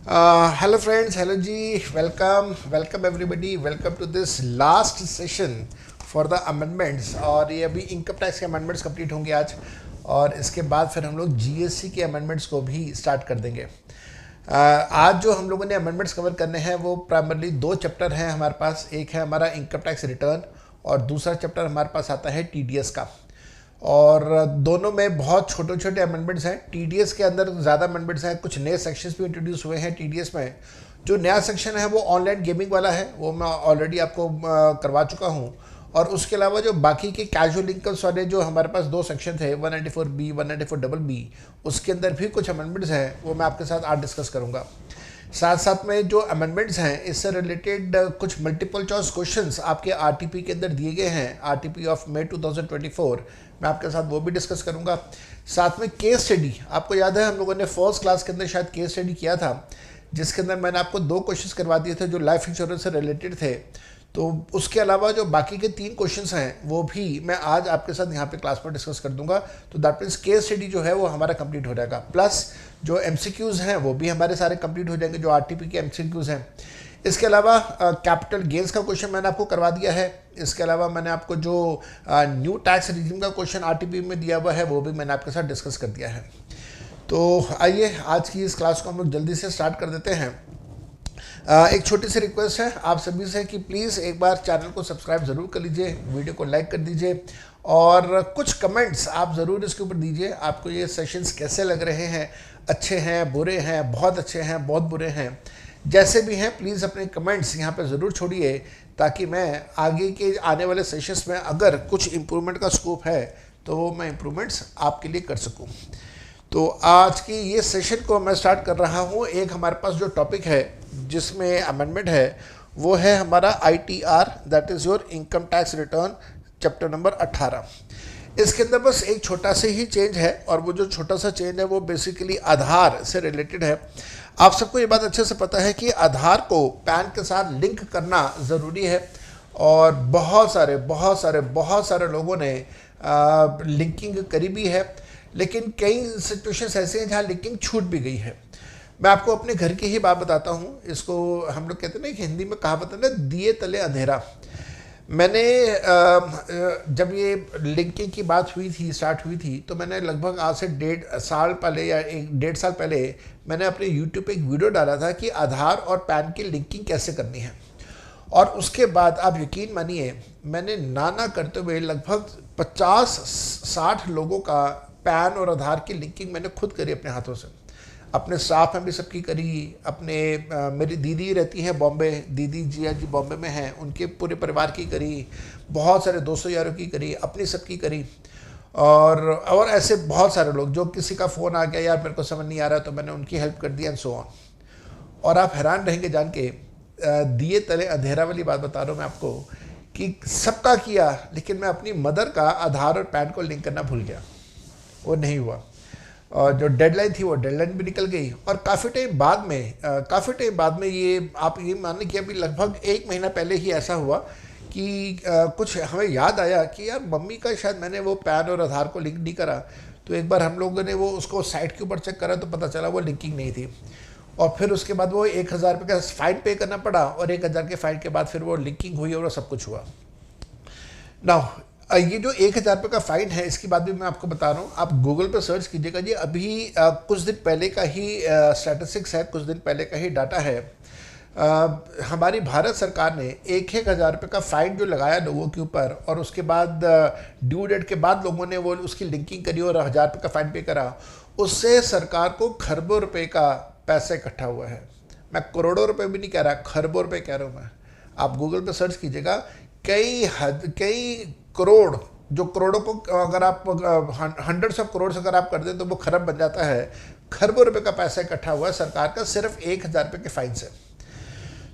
Hello friends, hello ji, welcome everybody, welcome to this last session for the amendments। और ये अभी income tax के amendments complete होंगे आज, और इसके बाद फिर हम लोग जीएसटी के अमेंडमेंट्स को भी स्टार्ट कर देंगे। आज जो हम लोगों ने अमेंडमेंट्स कवर करने हैं वो प्राइमरली दो चैप्टर हैं हमारे पास। एक है हमारा इनकम टैक्स रिटर्न और दूसरा चैप्टर हमारे पास आता है टीडीएस का। और दोनों में बहुत छोटे छोटे अमेंडमेंट्स हैं। टीडीएस के अंदर ज़्यादा अमेंडमेंट्स हैं, कुछ नए सेक्शंस भी इंट्रोड्यूस हुए हैं टीडीएस में। जो नया सेक्शन है वो ऑनलाइन गेमिंग वाला है, वो मैं ऑलरेडी आपको करवा चुका हूँ। और उसके अलावा जो बाकी के कैजुअल इनकम्स वाले जो हमारे पास दो सेक्शन थे 194B 194BB, उसके अंदर भी कुछ अमेंडमेंट्स हैं, वो मैं आपके साथ आज डिस्कस करूँगा। साथ साथ में जो अमेंडमेंट्स हैं इससे रिलेटेड कुछ मल्टीपल चॉइस क्वेश्चंस आपके आरटीपी के अंदर दिए गए हैं, आरटीपी ऑफ मई 2024, मैं आपके साथ वो भी डिस्कस करूंगा। साथ में केस स्टडी, आपको याद है हम लोगों ने फर्स्ट क्लास के अंदर शायद केस स्टडी किया था, जिसके अंदर मैंने आपको दो क्वेश्चंस करवा दिए थे जो लाइफ इंश्योरेंस से रिलेटेड थे। तो उसके अलावा जो बाकी के तीन क्वेश्चंस हैं वो भी मैं आज आपके साथ यहाँ पे क्लास में डिस्कस कर दूंगा। तो दैट मीन्स केस स्टडी जो है वो हमारा कंप्लीट हो जाएगा, प्लस जो एमसीक्यूज़ हैं वो भी हमारे सारे कंप्लीट हो जाएंगे, जो आरटीपी के एमसीक्यूज़ हैं। इसके अलावा कैपिटल गेंस का क्वेश्चन मैंने आपको करवा दिया है। इसके अलावा मैंने आपको जो न्यू टैक्स रिजीम का क्वेश्चन आरटीपी में दिया हुआ है वो भी मैंने आपके साथ डिस्कस कर दिया है। तो आइए आज की इस क्लास को हम लोग जल्दी से स्टार्ट कर देते हैं। एक छोटी सी रिक्वेस्ट है आप सभी से कि प्लीज़ एक बार चैनल को सब्सक्राइब ज़रूर कर लीजिए, वीडियो को लाइक कर दीजिए, और कुछ कमेंट्स आप ज़रूर इसके ऊपर दीजिए। आपको ये सेशंस कैसे लग रहे हैं, अच्छे हैं, बुरे हैं, बहुत अच्छे हैं, बहुत बुरे हैं, जैसे भी हैं प्लीज़ अपने कमेंट्स यहाँ पे ज़रूर छोड़िए, ताकि मैं आगे के आने वाले सेशंस में अगर कुछ इम्प्रूवमेंट का स्कोप है तो वो मैं इम्प्रूवमेंट्स आपके लिए कर सकूँ। तो आज की ये सेशन को मैं स्टार्ट कर रहा हूँ। एक हमारे पास जो टॉपिक है जिसमें अमेंडमेंट है वो है हमारा ITR, that is your income tax return, chapter number 18। इसके अंदर बस एक छोटा सा ही चेंज है, और वो जो छोटा सा चेंज है वो बेसिकली आधार से रिलेटेड है। आप सबको ये बात अच्छे से पता है कि आधार को पैन के साथ लिंक करना ज़रूरी है, और बहुत सारे लोगों ने लिंकिंग करी भी है, लेकिन कई सिचुएशंस ऐसे हैं जहाँ लिंकिंग छूट भी गई है। मैं आपको अपने घर की ही बात बताता हूँ। इसको हम लोग कहते हैं ना कि हिंदी में कहावत है ना, दिए तले अंधेरा। मैंने जब ये लिंकिंग की बात हुई थी, स्टार्ट हुई थी, तो मैंने लगभग आज से 1.5 साल पहले या 1.5 साल पहले मैंने अपने यूट्यूब पे एक वीडियो डाला था कि आधार और पैन की लिंकिंग कैसे करनी है। और उसके बाद आप यकीन मानिए मैंने ना करते हुए लगभग 50-60 लोगों का पैन और आधार की लिंकिंग मैंने खुद करी अपने हाथों से। अपने स्टाफ में भी सबकी करी, अपने मेरी दीदी रहती हैं बॉम्बे, दीदी जिया जी बॉम्बे में हैं, उनके पूरे परिवार की करी, बहुत सारे दोस्तों यारों की करी, अपनी सबकी करी, और ऐसे बहुत सारे लोग जो किसी का फ़ोन आ गया यार मेरे को समझ नहीं आ रहा तो मैंने उनकी हेल्प कर दी, एंड सो ऑन। और आप हैरान रहेंगे जान के, दिए तले अंधेरा वाली बात बता रहा हूँ मैं आपको, कि सबका किया लेकिन मैं अपनी मदर का आधार और पैन को लिंक करना भूल गया, वो नहीं हुआ। और जो डेडलाइन थी वो डेडलाइन भी निकल गई, और काफ़ी टाइम बाद में ये आप ये माने कि अभी लगभग 1 महीना पहले ही ऐसा हुआ कि कुछ हमें याद आया कि यार मम्मी का शायद मैंने वो पैन और आधार को लिंक नहीं करा। तो एक बार हम लोगों ने वो उसको साइट के ऊपर चेक करा तो पता चला वो लिंकिंग नहीं थी, और फिर उसके बाद वो 1,000 रुपये का फ़ाइन पे करना पड़ा, और 1,000 के फ़ाइन के बाद फिर वो लिंकिंग हुई और वो सब कुछ हुआ। नाउ ये जो 1,000 रुपये का फ़ाइन है इसकी बात भी मैं आपको बता रहा हूँ, आप गूगल पर सर्च कीजिएगा जी। अभी कुछ दिन पहले का ही स्टैटिस्टिक्स है, कुछ दिन पहले का ही डाटा है। हमारी भारत सरकार ने 1,000 रुपये का फ़ाइन जो लगाया लोगों के ऊपर, और उसके बाद ड्यू डेट के बाद लोगों ने वो उसकी लिंकिंग करी और 1,000 रुपये का फ़ाइन पे करा, उससे सरकार को खरबों रुपए का पैसा इकट्ठा हुआ है। मैं करोड़ों रुपए भी नहीं कह रहा, खरबों रुपए कह रहा हूँ मैं। आप गूगल पे सर्च कीजिएगा, कई करोड़, जो करोड़ों को अगर आप हंड्रेड्स ऑफ करोड़ अगर आप कर दें तो वो खरब बन जाता है। खरबों रुपए का पैसा इकट्ठा हुआ है सरकार का सिर्फ 1,000 रुपये के फाइन से।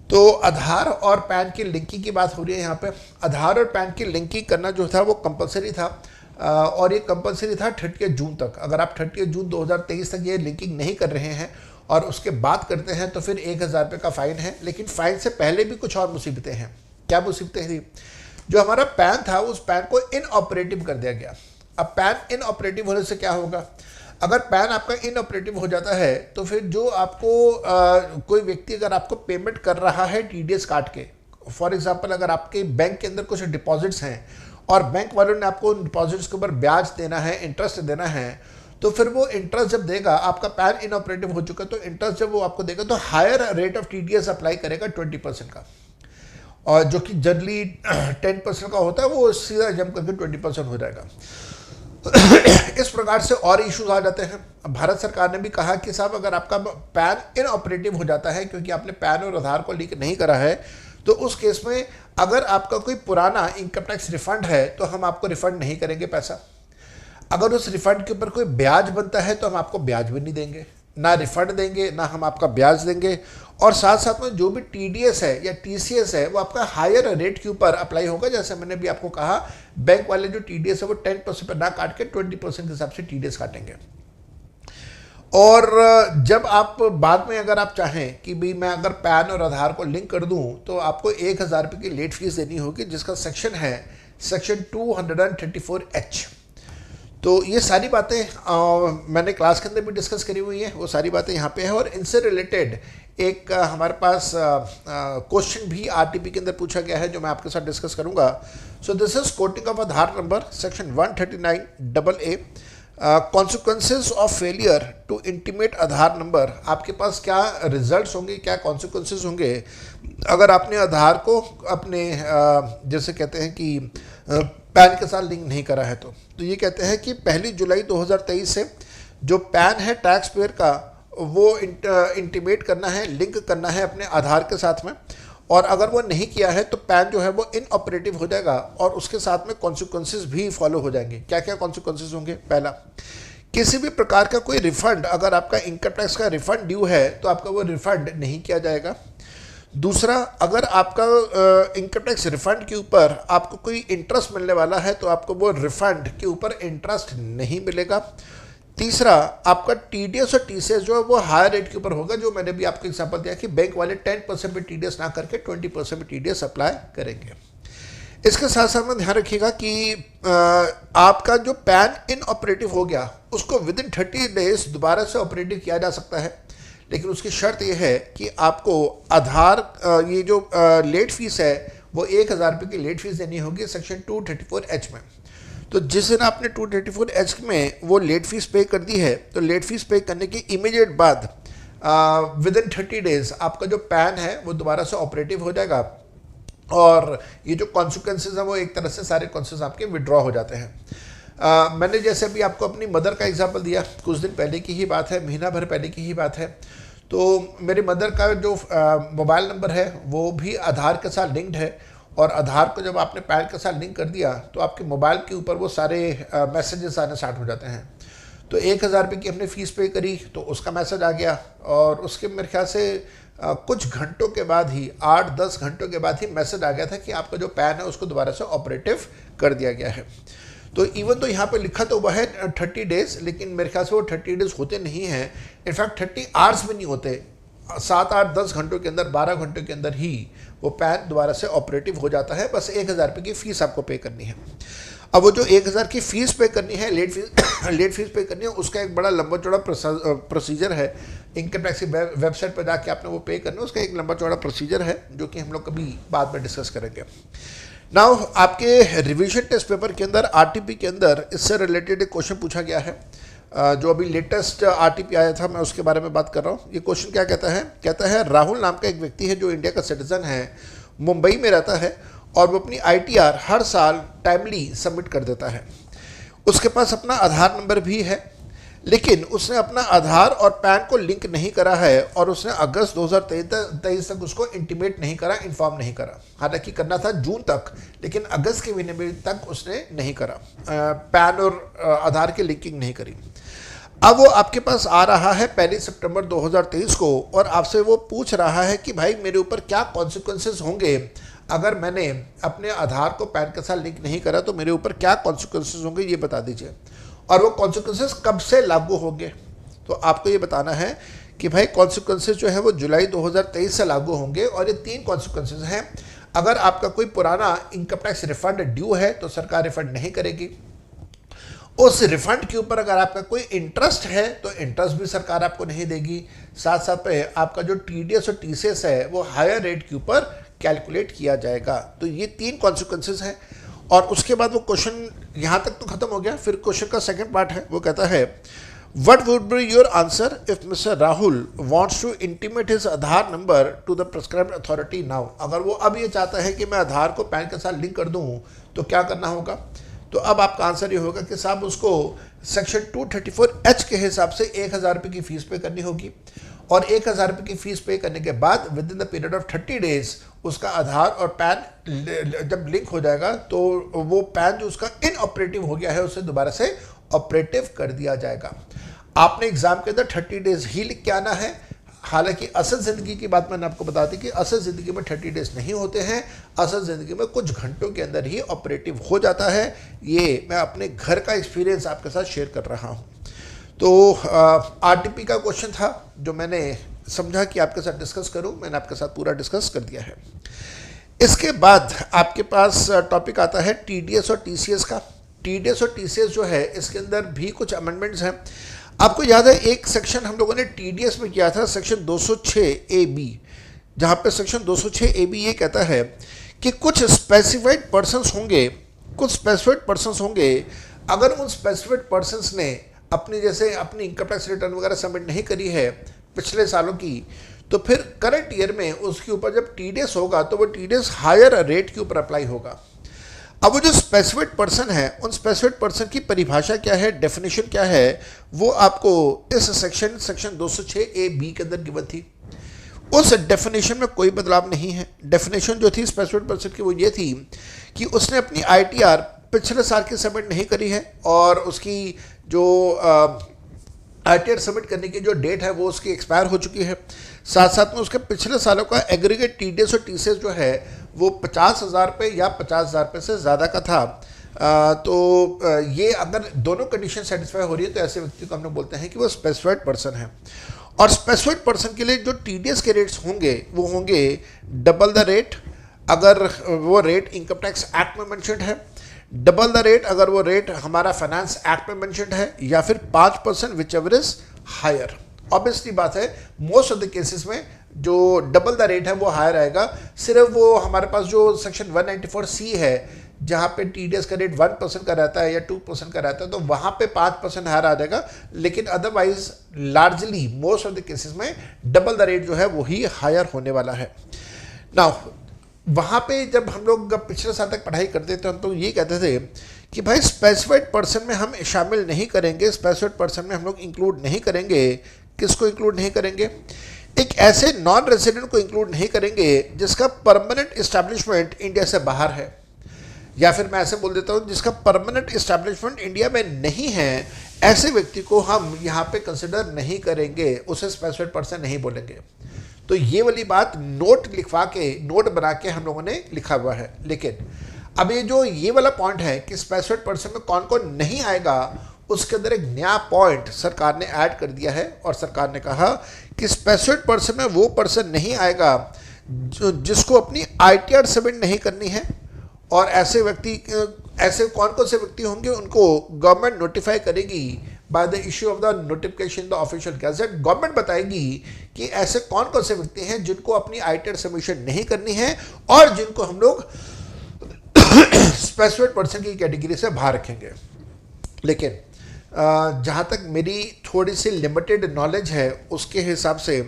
तो आधार और पैन की लिंकिंग की बात हो रही है यहाँ पे। आधार और पैन की लिंकिंग करना जो था वो कंपलसरी था, और ये कंपलसरी था 30 जून तक। अगर आप 30 जून 2023 तक ये लिंकिंग नहीं कर रहे हैं और उसके बाद करते हैं तो फिर 1,000 रुपये का फ़ाइन है। लेकिन फ़ाइन से पहले भी कुछ और मुसीबतें हैं। क्या मुसीबतें थी? जो हमारा पैन था उस पैन को इनऑपरेटिव कर दिया गया। अब पैन इनऑपरेटिव होने से क्या होगा? अगर पैन आपका इनऑपरेटिव हो जाता है तो फिर जो आपको कोई व्यक्ति अगर आपको पेमेंट कर रहा है टीडीएस काट के, फॉर एग्जांपल अगर आपके बैंक के अंदर कुछ डिपॉजिट्स हैं और बैंक वालों ने आपको डिपॉजिट्स के ऊपर ब्याज देना है, इंटरेस्ट देना है, तो फिर वो इंटरेस्ट जब देगा, आपका पैन इनऑपरेटिव हो चुका, तो इंटरेस्ट जब वो आपको देगा तो higher rate of TDS apply करेगा 20% का, और जो कि जनरली 10% का होता है वो सीधा जम करके 20% हो जाएगा। इस प्रकार से और इश्यूज आ जाते हैं। भारत सरकार ने भी कहा कि साहब अगर आपका पैन इनऑपरेटिव हो जाता है क्योंकि आपने पैन और आधार को लिंक नहीं करा है, तो उस केस में अगर आपका कोई पुराना इनकम टैक्स रिफंड है तो हम आपको रिफंड नहीं करेंगे पैसा। अगर उस रिफंड के ऊपर कोई ब्याज बनता है तो हम आपको ब्याज भी नहीं देंगे, ना रिफंड देंगे ना हम आपका ब्याज देंगे, और साथ साथ में जो भी टीडीएस है या टीसीएस है वो आपका हायर रेट के ऊपर अप्लाई होगा। जैसे मैंने भी आपको कहा, बैंक वाले जो टीडीएस है वो 10% पर ना काट के 20% के हिसाब से टीडीएस काटेंगे। और जब आप बाद में अगर आप चाहें कि भाई मैं अगर पैन और आधार को लिंक कर दूं तो आपको 1000 रुपये की लेट फीस देनी होगी, जिसका सेक्शन है सेक्शन 234H। तो ये सारी बातें मैंने क्लास के अंदर भी डिस्कस करी हुई है, वो सारी बातें यहाँ पे है। और इनसे रिलेटेड एक हमारे पास क्वेश्चन भी आरटीपी के अंदर पूछा गया है जो मैं आपके साथ डिस्कस करूँगा। So this is quoting of Aadhaar number section 139AA, consequences of failure to intimate Aadhaar number. आपके पास क्या रिजल्ट्स होंगे, क्या कॉन्सिक्वेंसेज होंगे अगर आपने आधार को अपने जैसे कहते हैं कि पैन के साथ लिंक नहीं करा है। तो ये कहते हैं कि 1 जुलाई 2023 से जो पैन है टैक्स पेयर का वो इंटीमेट करना है, लिंक करना है अपने आधार के साथ में, और अगर वो नहीं किया है तो पैन जो है वो इनऑपरेटिव हो जाएगा और उसके साथ में कॉन्सिक्वेंसेज भी फॉलो हो जाएंगे। क्या क्या कॉन्सिक्वेंसेज होंगे? पहला, किसी भी प्रकार का कोई रिफंड, अगर आपका इनकम टैक्स का रिफंड ड्यू है तो आपका वो रिफंड नहीं किया जाएगा। दूसरा, अगर आपका इनकम टैक्स रिफंड के ऊपर आपको कोई इंटरेस्ट मिलने वाला है तो आपको वो रिफंड के ऊपर इंटरेस्ट नहीं मिलेगा। तीसरा, आपका टीडीएस और टीसीएस जो है वो हायर रेट के ऊपर होगा, जो मैंने भी आपको एग्जांपल दिया कि बैंक वाले 10% पे टीडीएस ना करके 20% पे टीडीएस अप्लाई करेंगे। इसके साथ साथ में ध्यान रखिएगा कि आपका जो पैन इनऑपरेटिव हो गया उसको विदिन 30 डेज दोबारा से ऑपरेटिव किया जा सकता है, लेकिन उसकी शर्त यह है कि आपको आधार ये जो लेट फीस है वो 1000 रुपये की लेट फीस देनी होगी सेक्शन 234H में। तो जिस दिन आपने 234H में वो लेट फीस पे कर दी है तो लेट फीस पे करने के इमीडिएट बाद विदिन 30 डेज आपका जो पैन है वो दोबारा से ऑपरेटिव हो जाएगा, और ये जो कॉन्सिक्वेंसेज हैं वो एक तरह से सारे कॉन्सिक्वेंसेज आपके विड्रॉ हो जाते हैं। मैंने जैसे अभी आपको अपनी मदर का एग्जांपल दिया, कुछ दिन पहले की ही बात है, महीना भर पहले की ही बात है। तो मेरी मदर का जो मोबाइल नंबर है वो भी आधार के साथ लिंक्ड है, और आधार को जब आपने पैन के साथ लिंक कर दिया तो आपके मोबाइल के ऊपर वो सारे मैसेजेस आने स्टार्ट हो जाते हैं। तो 1000 रुपये की हमने फ़ीस पे करी तो उसका मैसेज आ गया, और उसके मेरे ख्याल से कुछ घंटों के बाद ही, 8-10 घंटों के बाद ही मैसेज आ गया था कि आपका जो पैन है उसको दोबारा से ऑपरेटिव कर दिया गया है। तो इवन तो यहाँ पे लिखा तो हुआ है 30 डेज, लेकिन मेरे ख्याल से वो 30 डेज होते नहीं हैं, इनफैक्ट 30 आवर्स भी नहीं होते। 7-8-10 घंटों के अंदर, 12 घंटों के अंदर ही वो पैन दोबारा से ऑपरेटिव हो जाता है। बस 1000 रुपये की फ़ीस आपको पे करनी है। अब वो जो 1000 की फ़ीस पे करनी है, लेट फीस पे करनी है, उसका एक बड़ा लंबा चौड़ा प्रोसीजर है। इनकम टैक्स की वेबसाइट पर जाके आपने वो पे करना है, उसका एक लंबा चौड़ा प्रोसीजर है जो कि हम लोग कभी बाद में डिस्कस करेंगे। नाउ आपके रिवीजन टेस्ट पेपर के अंदर आरटीपी के अंदर इससे रिलेटेड एक क्वेश्चन पूछा गया है, जो अभी लेटेस्ट आरटीपी आया था, मैं उसके बारे में बात कर रहा हूँ। ये क्वेश्चन क्या कहता है? कहता है राहुल नाम का एक व्यक्ति है जो इंडिया का सिटीजन है, मुंबई में रहता है, और वो अपनी आईटीआर हर साल टाइमली सबमिट कर देता है। उसके पास अपना आधार नंबर भी है, लेकिन उसने अपना आधार और पैन को लिंक नहीं करा है, और उसने अगस्त 2023 तक उसको इंटीमेट नहीं करा, इन्फॉर्म नहीं करा। हालांकि करना था जून तक, लेकिन अगस्त के महीने तक उसने नहीं करा, पैन और आधार की लिंकिंग नहीं करी। अब वो आपके पास आ रहा है 1 सितंबर 2023 को, और आपसे वो पूछ रहा है कि भाई मेरे ऊपर क्या कॉन्सिक्वेंसेज होंगे अगर मैंने अपने आधार को पैन के साथ लिंक नहीं करा, तो मेरे ऊपर क्या कॉन्सिक्वेंसेज होंगे ये बता दीजिए, और वो कॉन्सिक्वेंसेज कब से लागू होंगे। तो आपको ये बताना है कि भाई कॉन्सिक्वेंसेज जो है वो जुलाई 2023 से लागू होंगे, और ये 3 कॉन्सिक्वेंसेज हैं। अगर आपका कोई पुराना इनकम टैक्स रिफंड ड्यू है तो सरकार रिफंड नहीं करेगी, उस रिफंड के ऊपर अगर आपका कोई इंटरेस्ट है तो इंटरेस्ट भी सरकार आपको नहीं देगी। साथ साथ पे आपका जो टीडीएस और टीसीएस है वो हायर रेट के ऊपर कैलकुलेट किया जाएगा। तो ये 3 कॉन्सिक्वेंसेज हैं। और उसके बाद वो क्वेश्चन यहाँ तक तो खत्म हो गया। फिर क्वेश्चन का सेकंड पार्ट है, वो कहता है what would be your answer if mister Rahul wants to intimate his Aadhaar number to the prescribed authority now. अगर वो अब ये चाहता है कि मैं आधार को पैन के साथ लिंक कर दूँ तो क्या करना होगा। तो अब आपका आंसर ये होगा कि साहब उसको सेक्शन 234H के हिसाब से 1000 रुपये की फीस पे करनी होगी। और 1000 रुपये की फीस पे करने के बाद with in the period of 30 days उसका आधार और पैन जब लिंक हो जाएगा तो वो पैन जो उसका इनऑपरेटिव हो गया है उसे दोबारा से ऑपरेटिव कर दिया जाएगा। आपने एग्जाम के अंदर 30 डेज ही लिख के आना है। हालांकि असल ज़िंदगी की बात मैंने आपको बता दी कि असल ज़िंदगी में 30 डेज नहीं होते हैं। असल ज़िंदगी में कुछ घंटों के अंदर ही ऑपरेटिव हो जाता है। ये मैं अपने घर का एक्सपीरियंस आपके साथ शेयर कर रहा हूँ। तो आरटीपी का क्वेश्चन था जो मैंने समझा कि आपके साथ डिस्कस करूँ, मैंने आपके साथ पूरा डिस्कस कर दिया है। इसके बाद आपके पास टॉपिक आता है टीडीएस और टीसीएस का। टीडीएस और टीसीएस जो है इसके अंदर भी कुछ अमेंडमेंट्स हैं। आपको याद है एक सेक्शन हम लोगों ने टीडीएस में किया था, सेक्शन 206AB, जहाँ पे सेक्शन 206AB ये कहता है कि कुछ स्पेसिफाइड पर्सन्स होंगे, अगर उन स्पेसिफाइड पर्सन्स ने अपनी इनकम टैक्स रिटर्न वगैरह सबमिट नहीं करी है पिछले सालों की, तो फिर करंट ईयर में उसके ऊपर जब टीडीएस होगा तो वो टीडीएस हायर रेट के ऊपर अप्लाई होगा। अब वो जो स्पेसिफिक पर्सन है, उन स्पेसिफिक पर्सन की परिभाषा क्या है, डेफिनेशन क्या है, वो आपको इस सेक्शन 206AB के अंदर गिवन थी। उस डेफिनेशन में कोई बदलाव नहीं है। डेफिनेशन जो थी स्पेसिफिक पर्सन की वो ये थी कि उसने अपनी आईटीआर पिछले साल की सबमिट नहीं करी है और उसकी जो आईटीआर सबमिट करने की जो डेट है वो उसकी एक्सपायर हो चुकी है। साथ साथ में उसके पिछले सालों का एग्रीगेट टीडीएस और टीसीएस जो है वो 50,000 रुपये या 50,000 रुपये से ज़्यादा का था। ये अगर दोनों कंडीशन सेटिस्फाई हो रही है तो ऐसे व्यक्ति को हम लोग बोलते हैं कि वो स्पेसिफाइड पर्सन है। और स्पेसिफाइड पर्सन के लिए जो टीडीएस के रेट्स होंगे वो होंगे डबल द रेट अगर वो रेट इनकम टैक्स एक्ट में मेंशन्ड है, डबल द रेट अगर वो रेट हमारा फाइनेंस एक्ट में मेंशन्ड है, या फिर 5% whichever is higher. Obviously बात है मोस्ट ऑफ द केसेस में जो डबल द रेट है वो हायर आएगा। सिर्फ वो हमारे पास जो सेक्शन 194C है जहाँ पे टीडीएस का रेट 1% का रहता है या 2% का रहता है तो वहाँ पे 5% हायर आ जाएगा, लेकिन otherwise largely most of the cases में डबल द रेट जो है वही हायर होने वाला है। नाउ वहाँ पे जब हम लोग पिछले साल तक पढ़ाई करते थे हम तो ये कहते थे कि भाई स्पेसिफाइड पर्सन में हम शामिल नहीं करेंगे, स्पेसिफाइड पर्सन में हम लोग इंक्लूड नहीं करेंगे। किसको इंक्लूड नहीं करेंगे? एक ऐसे नॉन रेजिडेंट को इंक्लूड नहीं करेंगे जिसका परमानेंट इस्टेब्लिशमेंट इंडिया से बाहर है, या फिर मैं ऐसे बोल देता हूँ जिसका परमानेंट इस्टेब्लिशमेंट इंडिया में नहीं है। ऐसे व्यक्ति को हम यहाँ पे कंसिडर नहीं करेंगे, उसे स्पेसिफाइड पर्सन नहीं बोलेंगे। तो ये वाली बात नोट बना के हम लोगों ने लिखा हुआ है। लेकिन अब ये वाला पॉइंट है कि स्पेसिफाइड पर्सन में कौन कौन नहीं आएगा, उसके अंदर एक नया पॉइंट सरकार ने ऐड कर दिया है। और सरकार ने कहा कि स्पेसिफाइड पर्सन में वो पर्सन नहीं आएगा जिसको अपनी आईटीआर सबमिट नहीं करनी है। और ऐसे कौन से व्यक्ति होंगे उनको गवर्नमेंट नोटिफाई करेगी by the issue of the notification the official gazette. Government बताएगी कि ऐसे कौन से व्यक्ति हैं जिनको अपनी आईटीआर सबमिशन नहीं करनी है और जिनको हम लोग स्पेसिफाइड पर्सन की कैटेगरी से बाहर रखेंगे। लेकिन जहाँ तक मेरी थोड़ी सी लिमिटेड नॉलेज है उसके हिसाब से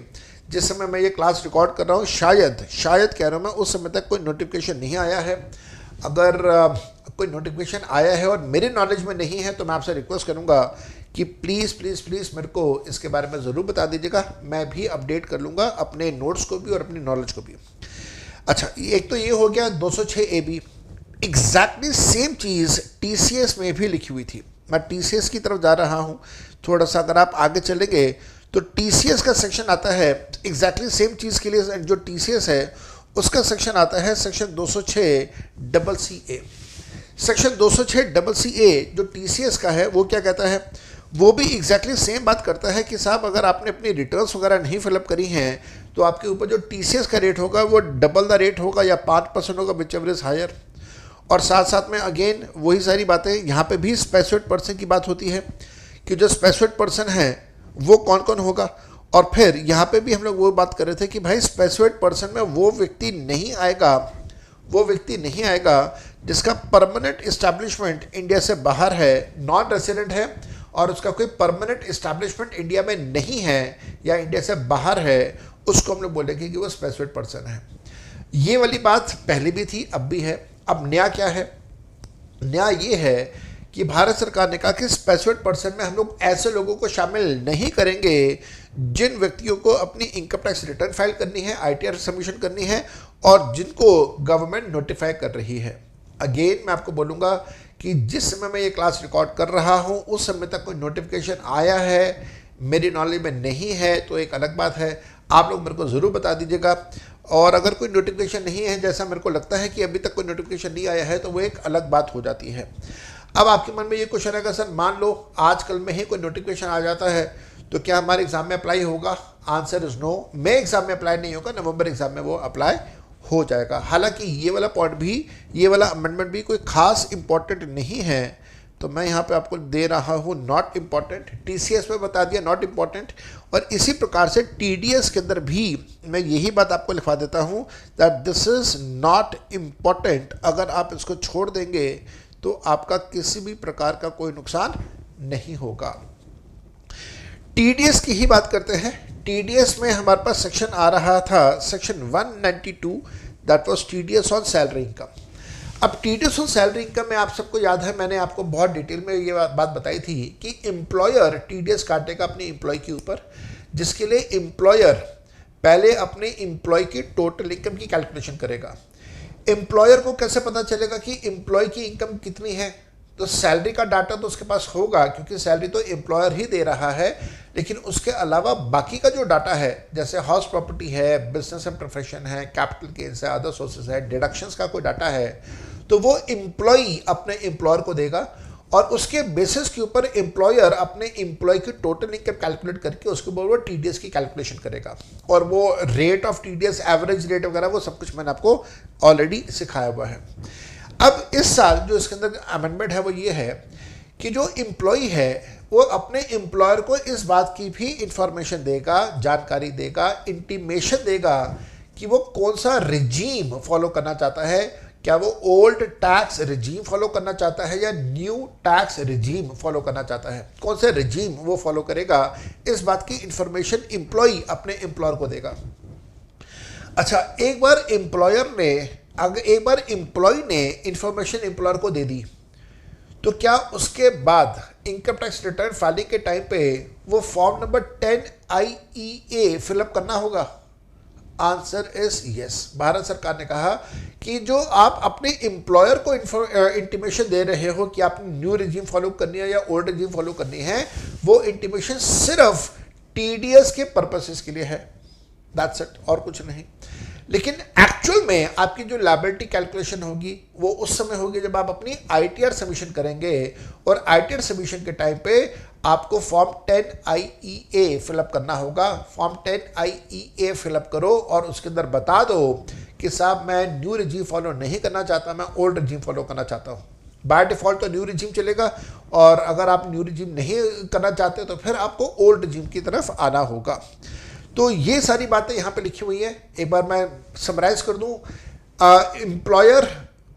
जिस समय मैं ये क्लास रिकॉर्ड कर रहा हूँ शायद कह रहा हूँ मैं, उस समय तक कोई नोटिफिकेशन नहीं आया है। अगर कोई नोटिफिकेशन आया है और मेरे नॉलेज में नहीं है तो मैं आपसे रिक्वेस्ट करूँगा कि प्लीज़ मेरे को इसके बारे में ज़रूर बता दीजिएगा। मैं भी अपडेट कर लूँगा अपने नोट्स को भी और अपनी नॉलेज को भी। अच्छा, एक तो ये हो गया 206AB। एग्जैक्टली सेम चीज़ टीसीएस में भी लिखी हुई थी। मैं टीसीएस की तरफ जा रहा हूँ थोड़ा सा, अगर आप आगे चलेंगे तो टीसीएस का सेक्शन आता है एग्जैक्टली सेम चीज़ के लिए। जो टीसीएस है उसका सेक्शन आता है सेक्शन 206CA। सेक्शन 206CA जो टीसीएस का है वो क्या कहता है, वो भी एग्जैक्टली सेम बात करता है कि साहब अगर आपने अपनी रिटर्न्स वगैरह नहीं फिलअप करी हैं तो आपके ऊपर जो टीसीएस का रेट होगा वो डबल द रेट होगा या 5% होगा, विच एवर इज हायर। और साथ साथ में अगेन वही सारी बातें यहाँ पे भी स्पेसिफिक पर्सन की बात होती है कि जो स्पेसिफिक पर्सन है वो कौन कौन होगा। और फिर यहाँ पे भी हम लोग वो बात कर रहे थे कि भाई स्पेसिफिक पर्सन में वो व्यक्ति नहीं आएगा, वो व्यक्ति नहीं आएगा जिसका परमानेंट इस्टेब्लिशमेंट इंडिया से बाहर है, नॉन रेसिडेंट है और उसका कोई परमानेंट इस्टेब्लिशमेंट इंडिया में नहीं है या इंडिया से बाहर है, उसको हम लोग बोलेंगे कि वो स्पेसिफिक पर्सन है। ये वाली बात पहले भी थी, अब भी है। अब नया क्या है? नया ये है कि भारत सरकार ने कहा कि स्पेसिफिक पर्सन में हम लोग ऐसे लोगों को शामिल नहीं करेंगे जिन व्यक्तियों को अपनी इनकम टैक्स रिटर्न फाइल करनी है, आईटीआर सबमिशन करनी है और जिनको गवर्नमेंट नोटिफाई कर रही है। अगेन मैं आपको बोलूँगा कि जिस समय मैं ये क्लास रिकॉर्ड कर रहा हूँ उस समय तक कोई नोटिफिकेशन आया है मेरी नॉलेज में नहीं है तो एक अलग बात है, आप लोग मेरे को ज़रूर बता दीजिएगा। और अगर कोई नोटिफिकेशन नहीं है, जैसा मेरे को लगता है कि अभी तक कोई नोटिफिकेशन नहीं आया है, तो वो एक अलग बात हो जाती है। अब आपके मन में ये क्वेश्चन है कि सर मान लो आजकल में ही कोई नोटिफिकेशन आ जाता है तो क्या हमारे एग्ज़ाम में अप्लाई होगा? Answer is no. मई एग्ज़ाम में अप्लाई नहीं होगा, नवंबर एग्ज़ाम में वो अप्लाई हो जाएगा। हालांकि ये वाला पॉइंट भी, ये वाला अमेंडमेंट भी कोई खास इंपॉर्टेंट नहीं है, तो मैं यहाँ पे आपको दे रहा हूँ नॉट इम्पॉर्टेंट। टीसीएस में बता दिया नॉट इम्पॉर्टेंट, और इसी प्रकार से टीडीएस के अंदर भी मैं यही बात आपको लिखवा देता हूँ that this is not important. अगर आप इसको छोड़ देंगे तो आपका किसी भी प्रकार का कोई नुकसान नहीं होगा। टीडीएस की ही बात करते हैं। टीडीएस में हमारे पास सेक्शन आ रहा था, section 192, that was TDS on salary income. अब टीडीएस ऑन सैलरी इनकम में आप सबको याद है, मैंने आपको बहुत डिटेल में ये बात बताई थी कि एम्प्लॉयर टीडीएस काटेगा अपने एम्प्लॉय के ऊपर, जिसके लिए एम्प्लॉयर पहले अपने एम्प्लॉय की टोटल इनकम की कैलकुलेशन करेगा। एम्प्लॉयर को कैसे पता चलेगा कि एम्प्लॉय की इनकम कितनी है? तो सैलरी का डाटा तो उसके पास होगा क्योंकि सैलरी तो एम्प्लॉयर ही दे रहा है, लेकिन उसके अलावा बाकी का जो डाटा है, जैसे हाउस प्रॉपर्टी है, बिजनेस एंड प्रोफेशन है, कैपिटल गेन्स है, अदर सोर्सेज है, डिडक्शंस का कोई डाटा है, तो वो एम्प्लॉई अपने एम्प्लॉयर को देगा और उसके बेसिस के ऊपर एम्प्लॉयर अपने एम्प्लॉय की टोटल इनकम कैलकुलेट करके उसके ऊपर वो टीडीएस की कैलकुलेशन करेगा। और वो rate of TDS, average rate वगैरह, वो सब कुछ मैंने आपको ऑलरेडी सिखाया हुआ है। अब इस साल जो इसके अंदर अमेंडमेंट है वो ये है कि जो एम्प्लॉय है वो अपने एम्प्लॉयर को इस बात की भी इंफॉर्मेशन देगा, जानकारी देगा, इंटीमेशन देगा कि वो कौन सा रिजीम फॉलो करना चाहता है। क्या वो ओल्ड टैक्स रिजीम फॉलो करना चाहता है या न्यू टैक्स रिजीम फॉलो करना चाहता है, कौन से रिजीम वो फॉलो करेगा, इस बात की इंफॉर्मेशन एम्प्लॉय अपने एम्प्लॉयर को देगा। अच्छा, एक बार एम्प्लॉय ने इंफॉर्मेशन एम्प्लॉयर को दे दी तो क्या उसके बाद इनकम टैक्स रिटर्न फाइलिंग के टाइम पे वो फॉर्म नंबर 10IEA फिलअप करना होगा? Answer is yes. भारत सरकार ने कहा कि जो आप अपने एम्प्लॉयर को इंटीमेशन दे रहे हो कि आपने न्यू रिजीम फॉलो करनी है या ओल्ड रिजीम फॉलो करनी है, वो इंटीमेशन सिर्फ टीडीएस के पर्पसेस के लिए है, दैट्स इट, और कुछ नहीं। लेकिन एक्चुअल में आपकी जो लायबिलिटी कैलकुलेशन होगी वो उस समय होगी जब आप अपनी आईटीआर सबमिशन करेंगे, और आईटीआर सबमिशन के टाइम पे आपको फॉर्म 10IEA फिलअप करना होगा। फॉर्म 10IEA फिलअप करो और उसके अंदर बता दो कि साहब मैं न्यू रिजीम फॉलो नहीं करना चाहता, मैं ओल्ड रिजीम फॉलो करना चाहता हूँ। बाय डिफ़ॉल्ट तो न्यू रिजीम चलेगा, और अगर आप न्यू रिजीम नहीं करना चाहते तो फिर आपको ओल्ड रिजीम की तरफ आना होगा। तो ये सारी बातें यहाँ पे लिखी हुई हैं। एक बार मैं समराइज़ कर दूँ, एम्प्लॉयर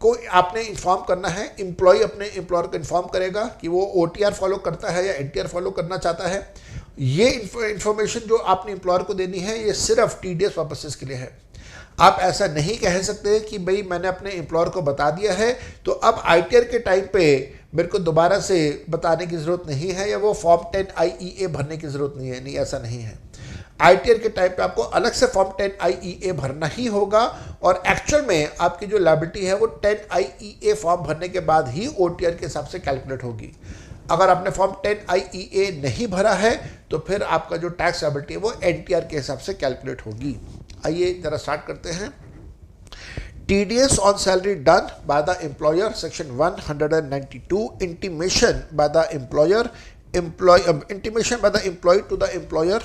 को आपने इन्फॉर्म करना है, एम्प्लॉय अपने एम्प्लॉयर को इन्फॉर्म करेगा कि वो OTR फॉलो करता है या NTR फॉलो करना चाहता है। ये इन्फॉर्मेशन जो आपने एम्प्लॉयर को देनी है ये सिर्फ टीडीएस पर्पसेस के लिए है। आप ऐसा नहीं कह सकते कि भाई मैंने अपने एम्प्लॉयर को बता दिया है तो अब आईटीआर के टाइम पे मेरे को दोबारा से बताने की ज़रूरत नहीं है या वो फॉर्म 10IEA भरने की ज़रूरत नहीं है। नहीं, ऐसा नहीं है। आईटीआर के टाइम पे आपको अलग से फॉर्म 10IEA भरना ही होगा, और एक्चुअल में आपकी जो लायबिलिटी है वो 10IEA फॉर्म भरने के बाद ही OTR के हिसाब से कैलकुलेट होगी। अगर आपने फॉर्म 10IEA नहीं भरा है तो फिर आपका जो टैक्स लायबिलिटी है वो NTR के हिसाब से कैलकुलेट होगी। आइए जरा स्टार्ट करते हैं। TDS on salary done by the employer, section 192, intimation by the intimation by the employee to the employer.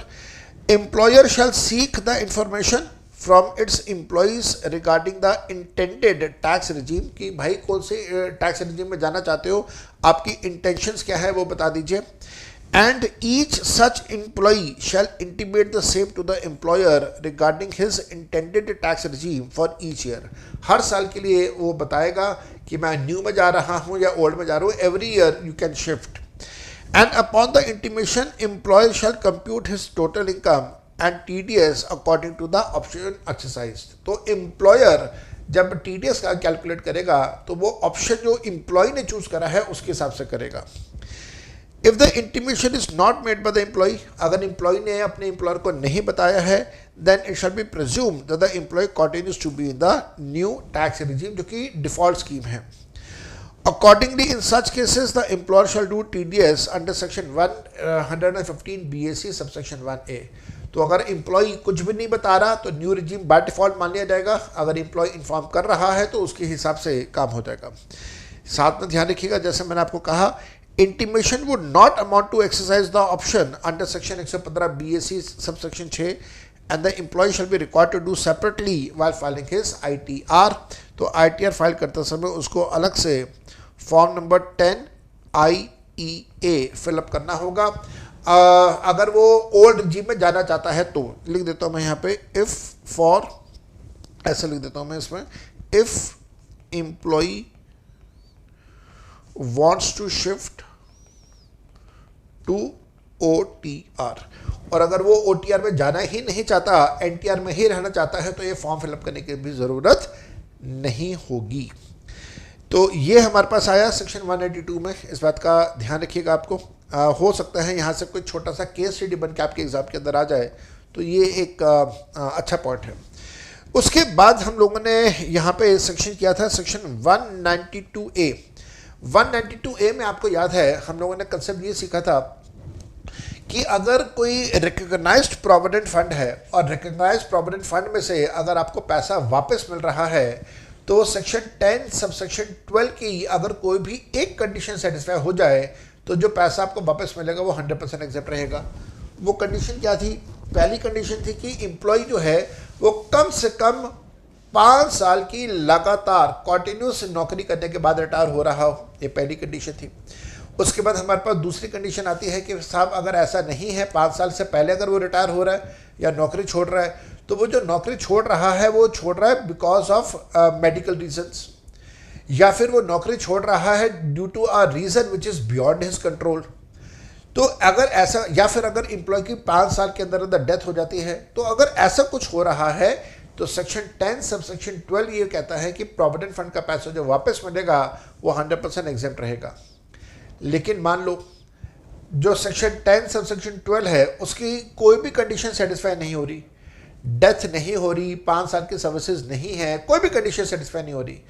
Employer shall seek the information from its employees regarding the intended tax regime, कि भाई कौन से tax regime में जाना चाहते हो, आपकी intentions क्या है वो बता दीजिए। And each such employee shall intimate the same to the employer regarding his intended tax regime for each year. हर साल के लिए वो बताएगा कि मैं न्यू में जा रहा हूँ या ओल्ड में जा रहा हूँ, every year you can shift. And upon the intimation employer shall compute his total income and TDS according to the option exercise. तो एम्प्लॉयर जब TDS का कैलकुलेट करेगा तो वो ऑप्शन जो एम्प्लॉय ने चूज करा है उसके हिसाब से करेगा। If the intimation is not made by the employee, अगर एम्प्लॉय ने अपने एम्प्लॉयर को नहीं बताया है, then it shall be presume that the employee continues to be in the new tax regime, जो कि डिफॉल्ट स्कीम है। Accordingly, in such cases, the employer shall do TDS under section 115 BAC subsection 1A। तो अगर employ कुछ भी नहीं बता रहा तो न्यू रिजीम बाय डिफॉल्ट मान लिया जाएगा, अगर एम्प्लॉय इन्फॉर्म कर रहा है तो उसके हिसाब से काम हो जाएगा। साथ में ध्यान रखिएगा, जैसे मैंने आपको कहा, intimation would not amount to exercise the option under section 115 BAC subsection 6 and the employee shall be required to do separately while filing his ITR। तो ITR फाइल करते समय उसको अलग से फॉर्म नंबर 10 IEA फिलअप करना होगा। अगर वो ओल्ड रिजीम में जाना चाहता है तो लिख देता हूँ मैं यहाँ पे, इफ फॉर, ऐसे लिख देता हूँ मैं इसमें, if employee wants to shift to OTR, और अगर वो OTR में जाना ही नहीं चाहता, NTR में ही रहना चाहता है, तो ये फॉर्म फिलअप करने की भी ज़रूरत नहीं होगी। तो ये हमारे पास आया सेक्शन 182 में, इस बात का ध्यान रखिएगा आपको। हो सकता है यहाँ से कोई छोटा सा केस स्टडी बन के आपके एग्जाम के अंदर आ जाए, तो ये एक अच्छा पॉइंट है। उसके बाद हम लोगों ने यहाँ पे सेक्शन किया था सेक्शन 192A। 192A में आपको याद है हम लोगों ने कंसेप्ट ये सीखा था कि अगर कोई रिकॉग्नाइज्ड प्रोविडेंट फंड है और रिकॉग्नाइज्ड प्रोविडेंट फंड में से अगर आपको पैसा वापस मिल रहा है, तो सेक्शन 10 सबसेक्शन 12 की अगर कोई भी एक कंडीशन सेटिस्फाई हो जाए तो जो पैसा आपको वापस मिलेगा वो 100% एक्सेप्ट रहेगा। वो कंडीशन क्या थी? पहली कंडीशन थी कि एम्प्लॉय जो है वो कम से कम 5 साल की लगातार कॉन्टिन्यूस नौकरी करने के बाद रिटायर हो रहा हो, ये पहली कंडीशन थी। उसके बाद हमारे पास दूसरी कंडीशन आती है कि साहब अगर ऐसा नहीं है, 5 साल से पहले अगर वो रिटायर हो रहा है या नौकरी छोड़ रहा है, तो वो जो नौकरी छोड़ रहा है वो छोड़ रहा है बिकॉज ऑफ मेडिकल रीजंस, या फिर वो नौकरी छोड़ रहा है due to a reason which is beyond his control. तो अगर ऐसा, या फिर अगर एम्प्लॉय की 5 साल के अंदर अंदर डेथ हो जाती है, तो अगर ऐसा कुछ हो रहा है तो सेक्शन 10 सबसेक्शन 12 ये कहता है कि प्रोविडेंट फंड का पैसा जो वापस मिलेगा वो 100% एग्जेम्प्ट रहेगा। लेकिन मान लो जो सेक्शन 10 सबसेक्शन 12 है उसकी कोई भी कंडीशन सेटिस्फाई नहीं हो रही, डेथ नहीं हो रही, 5 साल की सर्विसेज नहीं है, कोई भी कंडीशन सेटिस्फाई नहीं हो रही,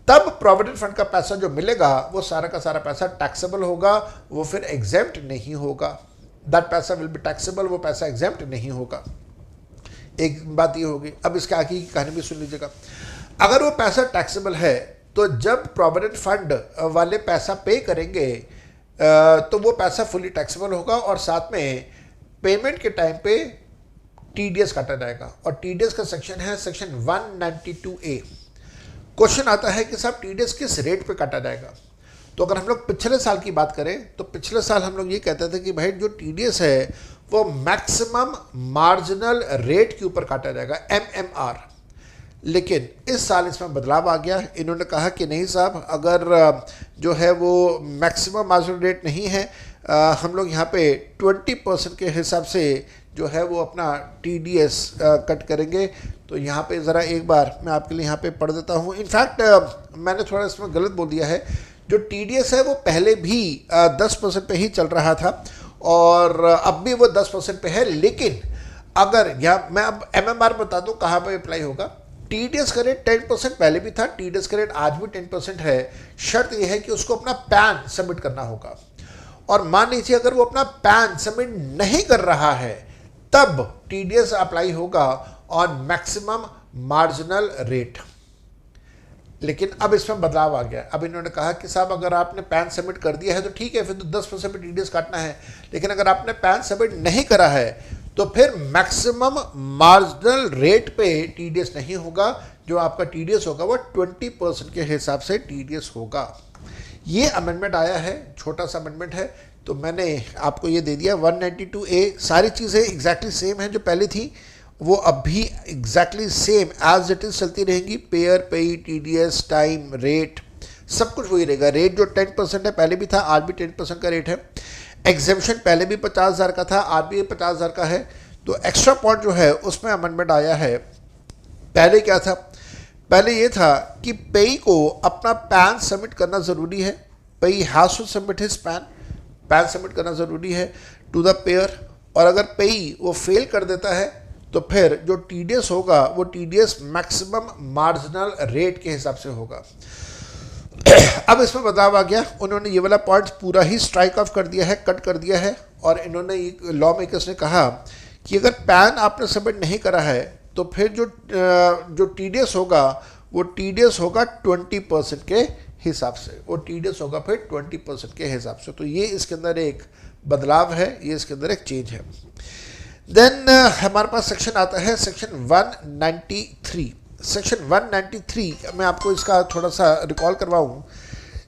तब प्रोविडेंट फंड का पैसा जो मिलेगा वो सारा का सारा पैसा टैक्सेबल होगा, वो फिर एग्जेम्प्ट नहीं होगा। दैट पैसा विल बी टैक्सेबल, वो पैसा एग्जेम्प्ट नहीं होगा। एक बात ये होगी। अब इसके आगे की कहानी भी सुन लीजिएगा। अगर वो पैसा टैक्सेबल है तो जब प्रोविडेंट फंड वाले पैसा पे करेंगे तो वो पैसा फुली टैक्सेबल होगा, और साथ में पेमेंट के टाइम पे TDS काटा जाएगा। और TDS का सेक्शन है सेक्शन 192A। क्वेश्चन आता है कि साहब TDS किस रेट पे काटा जाएगा? तो अगर हम लोग पिछले साल की बात करें तो पिछले साल हम लोग ये कहते थे कि भाई जो TDS है वो मैक्सिमम मार्जिनल रेट के ऊपर काटा जाएगा, MMR। लेकिन इस साल इसमें बदलाव आ गया। इन्होंने कहा कि नहीं साहब, अगर जो है वो मैक्सिमम मार्जिनल रेट नहीं है, हम लोग यहाँ पे 20% के हिसाब से जो है वो अपना TDS कट करेंगे। तो यहाँ पे ज़रा एक बार मैं आपके लिए यहाँ पे पढ़ देता हूँ। इनफैक्ट मैंने थोड़ा इसमें गलत बोल दिया है। जो TDS है वो पहले भी 10% पे ही चल रहा था और अब भी वो 10% पे है। लेकिन अगर यहाँ मैं अब MMR बता दूँ कहाँ पे अप्लाई होगा। TDS का रेट 10% पहले भी था, TDS का रेट आज भी 10% है। शर्त यह है कि उसको अपना पैन सबमिट करना होगा, और मान लीजिए अगर वो अपना पैन सबमिट नहीं कर रहा है तब TDS अप्लाई होगा ऑन मैक्सिमम मार्जिनल रेट। लेकिन अब इसमें बदलाव आ गया। अब इन्होंने कहा कि साहब अगर आपने पैन सबमिट कर दिया है तो ठीक है, फिर तो 10% पे TDS काटना है। लेकिन अगर आपने पैन सबमिट नहीं करा है तो फिर मैक्सिमम मार्जिनल रेट पे टीडीएस नहीं होगा, जो आपका टीडीएस होगा वो 20% के हिसाब से टीडीएस होगा। ये अमेंडमेंट आया है, छोटा सा अमेंडमेंट है, तो मैंने आपको ये दे दिया। 192A सारी चीज़ें एग्जैक्टली सेम हैं जो पहले थी, वो अब भी exactly same as it is चलती रहेंगी। पेयर, पेई, टीडीएस, टाइम, रेट, सब कुछ वही रहेगा। रेट जो 10% है पहले भी था, आज भी 10% का रेट है। एग्जेम्पशन पहले भी 50,000 का था, आज भी 50,000 का है। तो एक्स्ट्रा पॉइंट जो है उसमें अमेंडमेंट आया है। पहले क्या था? पहले ये था कि पेई को अपना पैन सबमिट करना ज़रूरी है। Payee has to submit his PAN submit करना ज़रूरी है टू द पेयर। और अगर पेई वो फेल कर देता है तो फिर जो टीडीएस होगा वो टीडीएस मैक्सिमम मार्जिनल रेट के हिसाब से होगा। अब इसमें बदलाव आ गया, उन्होंने ये वाला पॉइंट पूरा ही स्ट्राइक ऑफ कर दिया है, कट कर दिया है। और इन्होंने लॉ मेकर्स ने कहा कि अगर पैन आपने सबमिट नहीं करा है तो फिर जो टीडीएस होगा वो टीडीएस होगा 20% के हिसाब से, वो टीडीएस होगा फिर 20% के हिसाब से। तो ये इसके अंदर एक बदलाव है, ये इसके अंदर एक चेंज है। देन हमारे पास सेक्शन आता है सेक्शन 193। सेक्शन 193 मैं आपको इसका थोड़ा सा रिकॉल करवाऊँ।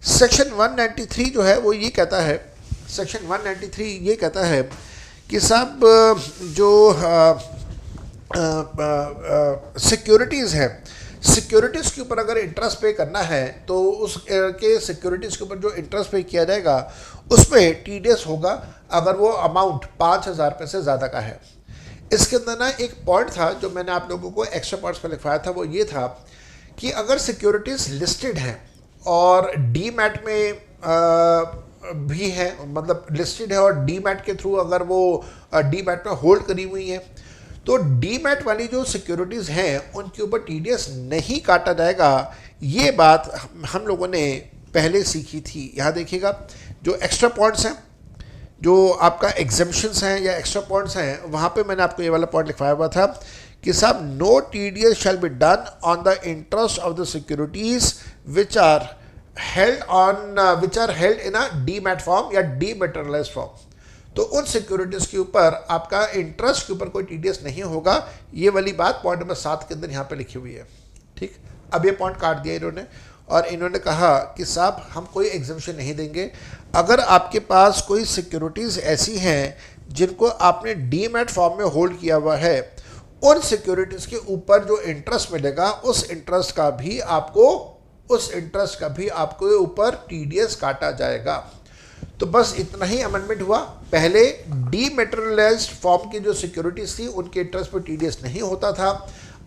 सेक्शन 193 जो है वो ये कहता है, सेक्शन 193 ये कहता है कि साहब जो सिक्योरिटीज़ हैं, सिक्योरिटीज़ के ऊपर अगर इंटरेस्ट पे करना है तो उस के सिक्योरिटीज़ के ऊपर जो इंटरेस्ट पे किया जाएगा उसमें टीडीएस होगा अगर वो अमाउंट 5,000 रुपये से ज़्यादा का है। इसके अंदर ना एक पॉइंट था जो मैंने आप लोगों को एक्स्ट्रा पॉइंट्स पर लिखवाया था, वो ये था कि अगर सिक्योरिटीज़ लिस्टेड हैं और डीमैट में भी है, मतलब लिस्टेड है और डीमैट के थ्रू अगर वो डीमैट में होल्ड करी हुई है, तो डीमैट वाली जो सिक्योरिटीज़ हैं उनके ऊपर टीडीएस नहीं काटा जाएगा। ये बात हम लोगों ने पहले सीखी थी। यहाँ देखिएगा जो एक्स्ट्रा पॉइंट्स हैं, जो आपका एग्जेम्पशंस हैं या एक्स्ट्रा पॉइंट्स हैं, वहाँ पे मैंने आपको ये वाला पॉइंट लिखवाया हुआ था कि साहब no TDS shall be done on the interest of the securities which are held in a demat form या डीमैटेरियलाइज्ड फॉर्म। तो उन सिक्योरिटीज़ के ऊपर आपका इंटरेस्ट के ऊपर कोई टीडीएस नहीं होगा। ये वाली बात पॉइंट नंबर 7 के अंदर यहाँ पे लिखी हुई है। ठीक, अब ये पॉइंट काट दिया इन्होंने और इन्होंने कहा कि साहब हम कोई एग्जेम्पशन नहीं देंगे। अगर आपके पास कोई सिक्योरिटीज़ ऐसी हैं जिनको आपने डीमैट फॉर्म में होल्ड किया हुआ है, उन सिक्योरिटीज़ के ऊपर जो इंटरेस्ट मिलेगा उस इंटरेस्ट का भी आपको ऊपर टीडीएस काटा जाएगा। तो बस इतना ही अमेंडमेंट हुआ। पहले डीमैटेरियलाइज्ड फॉर्म की जो सिक्योरिटीज थी उनके इंटरेस्ट पर टीडीएस नहीं होता था,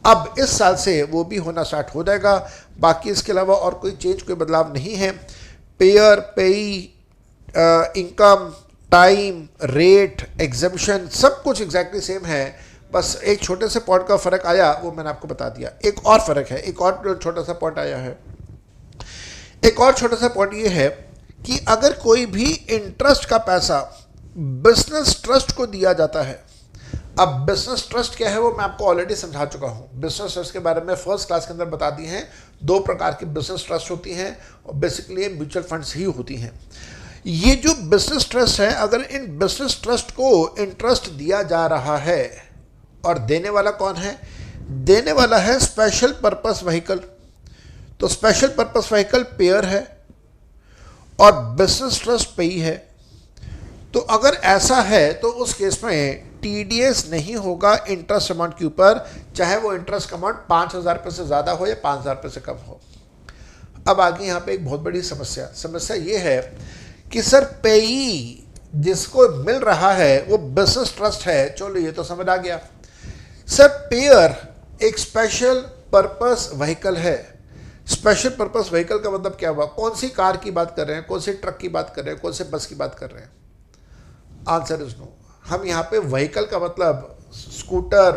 अब इस साल से वो भी होना स्टार्ट हो जाएगा। बाकी इसके अलावा और कोई चेंज, कोई बदलाव नहीं है। पेयर, पेई, इनकम, टाइम, रेट, एग्जेम्पशन सब कुछ एग्जैक्टली सेम है। बस एक छोटे से पॉइंट का फ़र्क आया, वो मैंने आपको बता दिया। एक और फ़र्क है, एक और छोटा सा पॉइंट आया है। एक और छोटा सा पॉइंट ये है कि अगर कोई भी इंटरेस्ट का पैसा बिजनेस ट्रस्ट को दिया जाता है, अब बिजनेस ट्रस्ट क्या है वो मैं आपको ऑलरेडी समझा चुका हूँ। बिजनेस ट्रस्ट के बारे में फर्स्ट क्लास के अंदर बता दी हैं। 2 प्रकार की बिजनेस ट्रस्ट होती हैं और बेसिकली म्यूचुअल फंड्स ही होती हैं। ये जो बिजनेस ट्रस्ट है, अगर इन बिजनेस ट्रस्ट को इंटरेस्ट दिया जा रहा है, और देने वाला कौन है? देने वाला है स्पेशल पर्पस व्हीकल। तो स्पेशल पर्पस व्हीकल पेयर है और बिजनेस ट्रस्ट पेई है। तो अगर ऐसा है तो उस केस में टीडीएस नहीं होगा इंटरेस्ट अमाउंट के ऊपर, चाहे वो इंटरेस्ट अमाउंट 5,000 रुपये से ज़्यादा हो या 5,000 रुपये से कम हो। अब आगे यहाँ पे एक बहुत बड़ी समस्या ये है कि सर पेई जिसको मिल रहा है वो बिजनेस ट्रस्ट है। चलो ये तो समझ आ गया। सर पेयर एक स्पेशल पर्पस व्हीकल है। स्पेशल पर्पस व्हीकल का मतलब क्या हुआ? कौन सी कार की बात कर रहे हैं, कौन सी ट्रक की बात कर रहे हैं, कौन से बस की बात कर रहे हैं? Answer is no. हम यहाँ पे व्हीकल का मतलब scooter,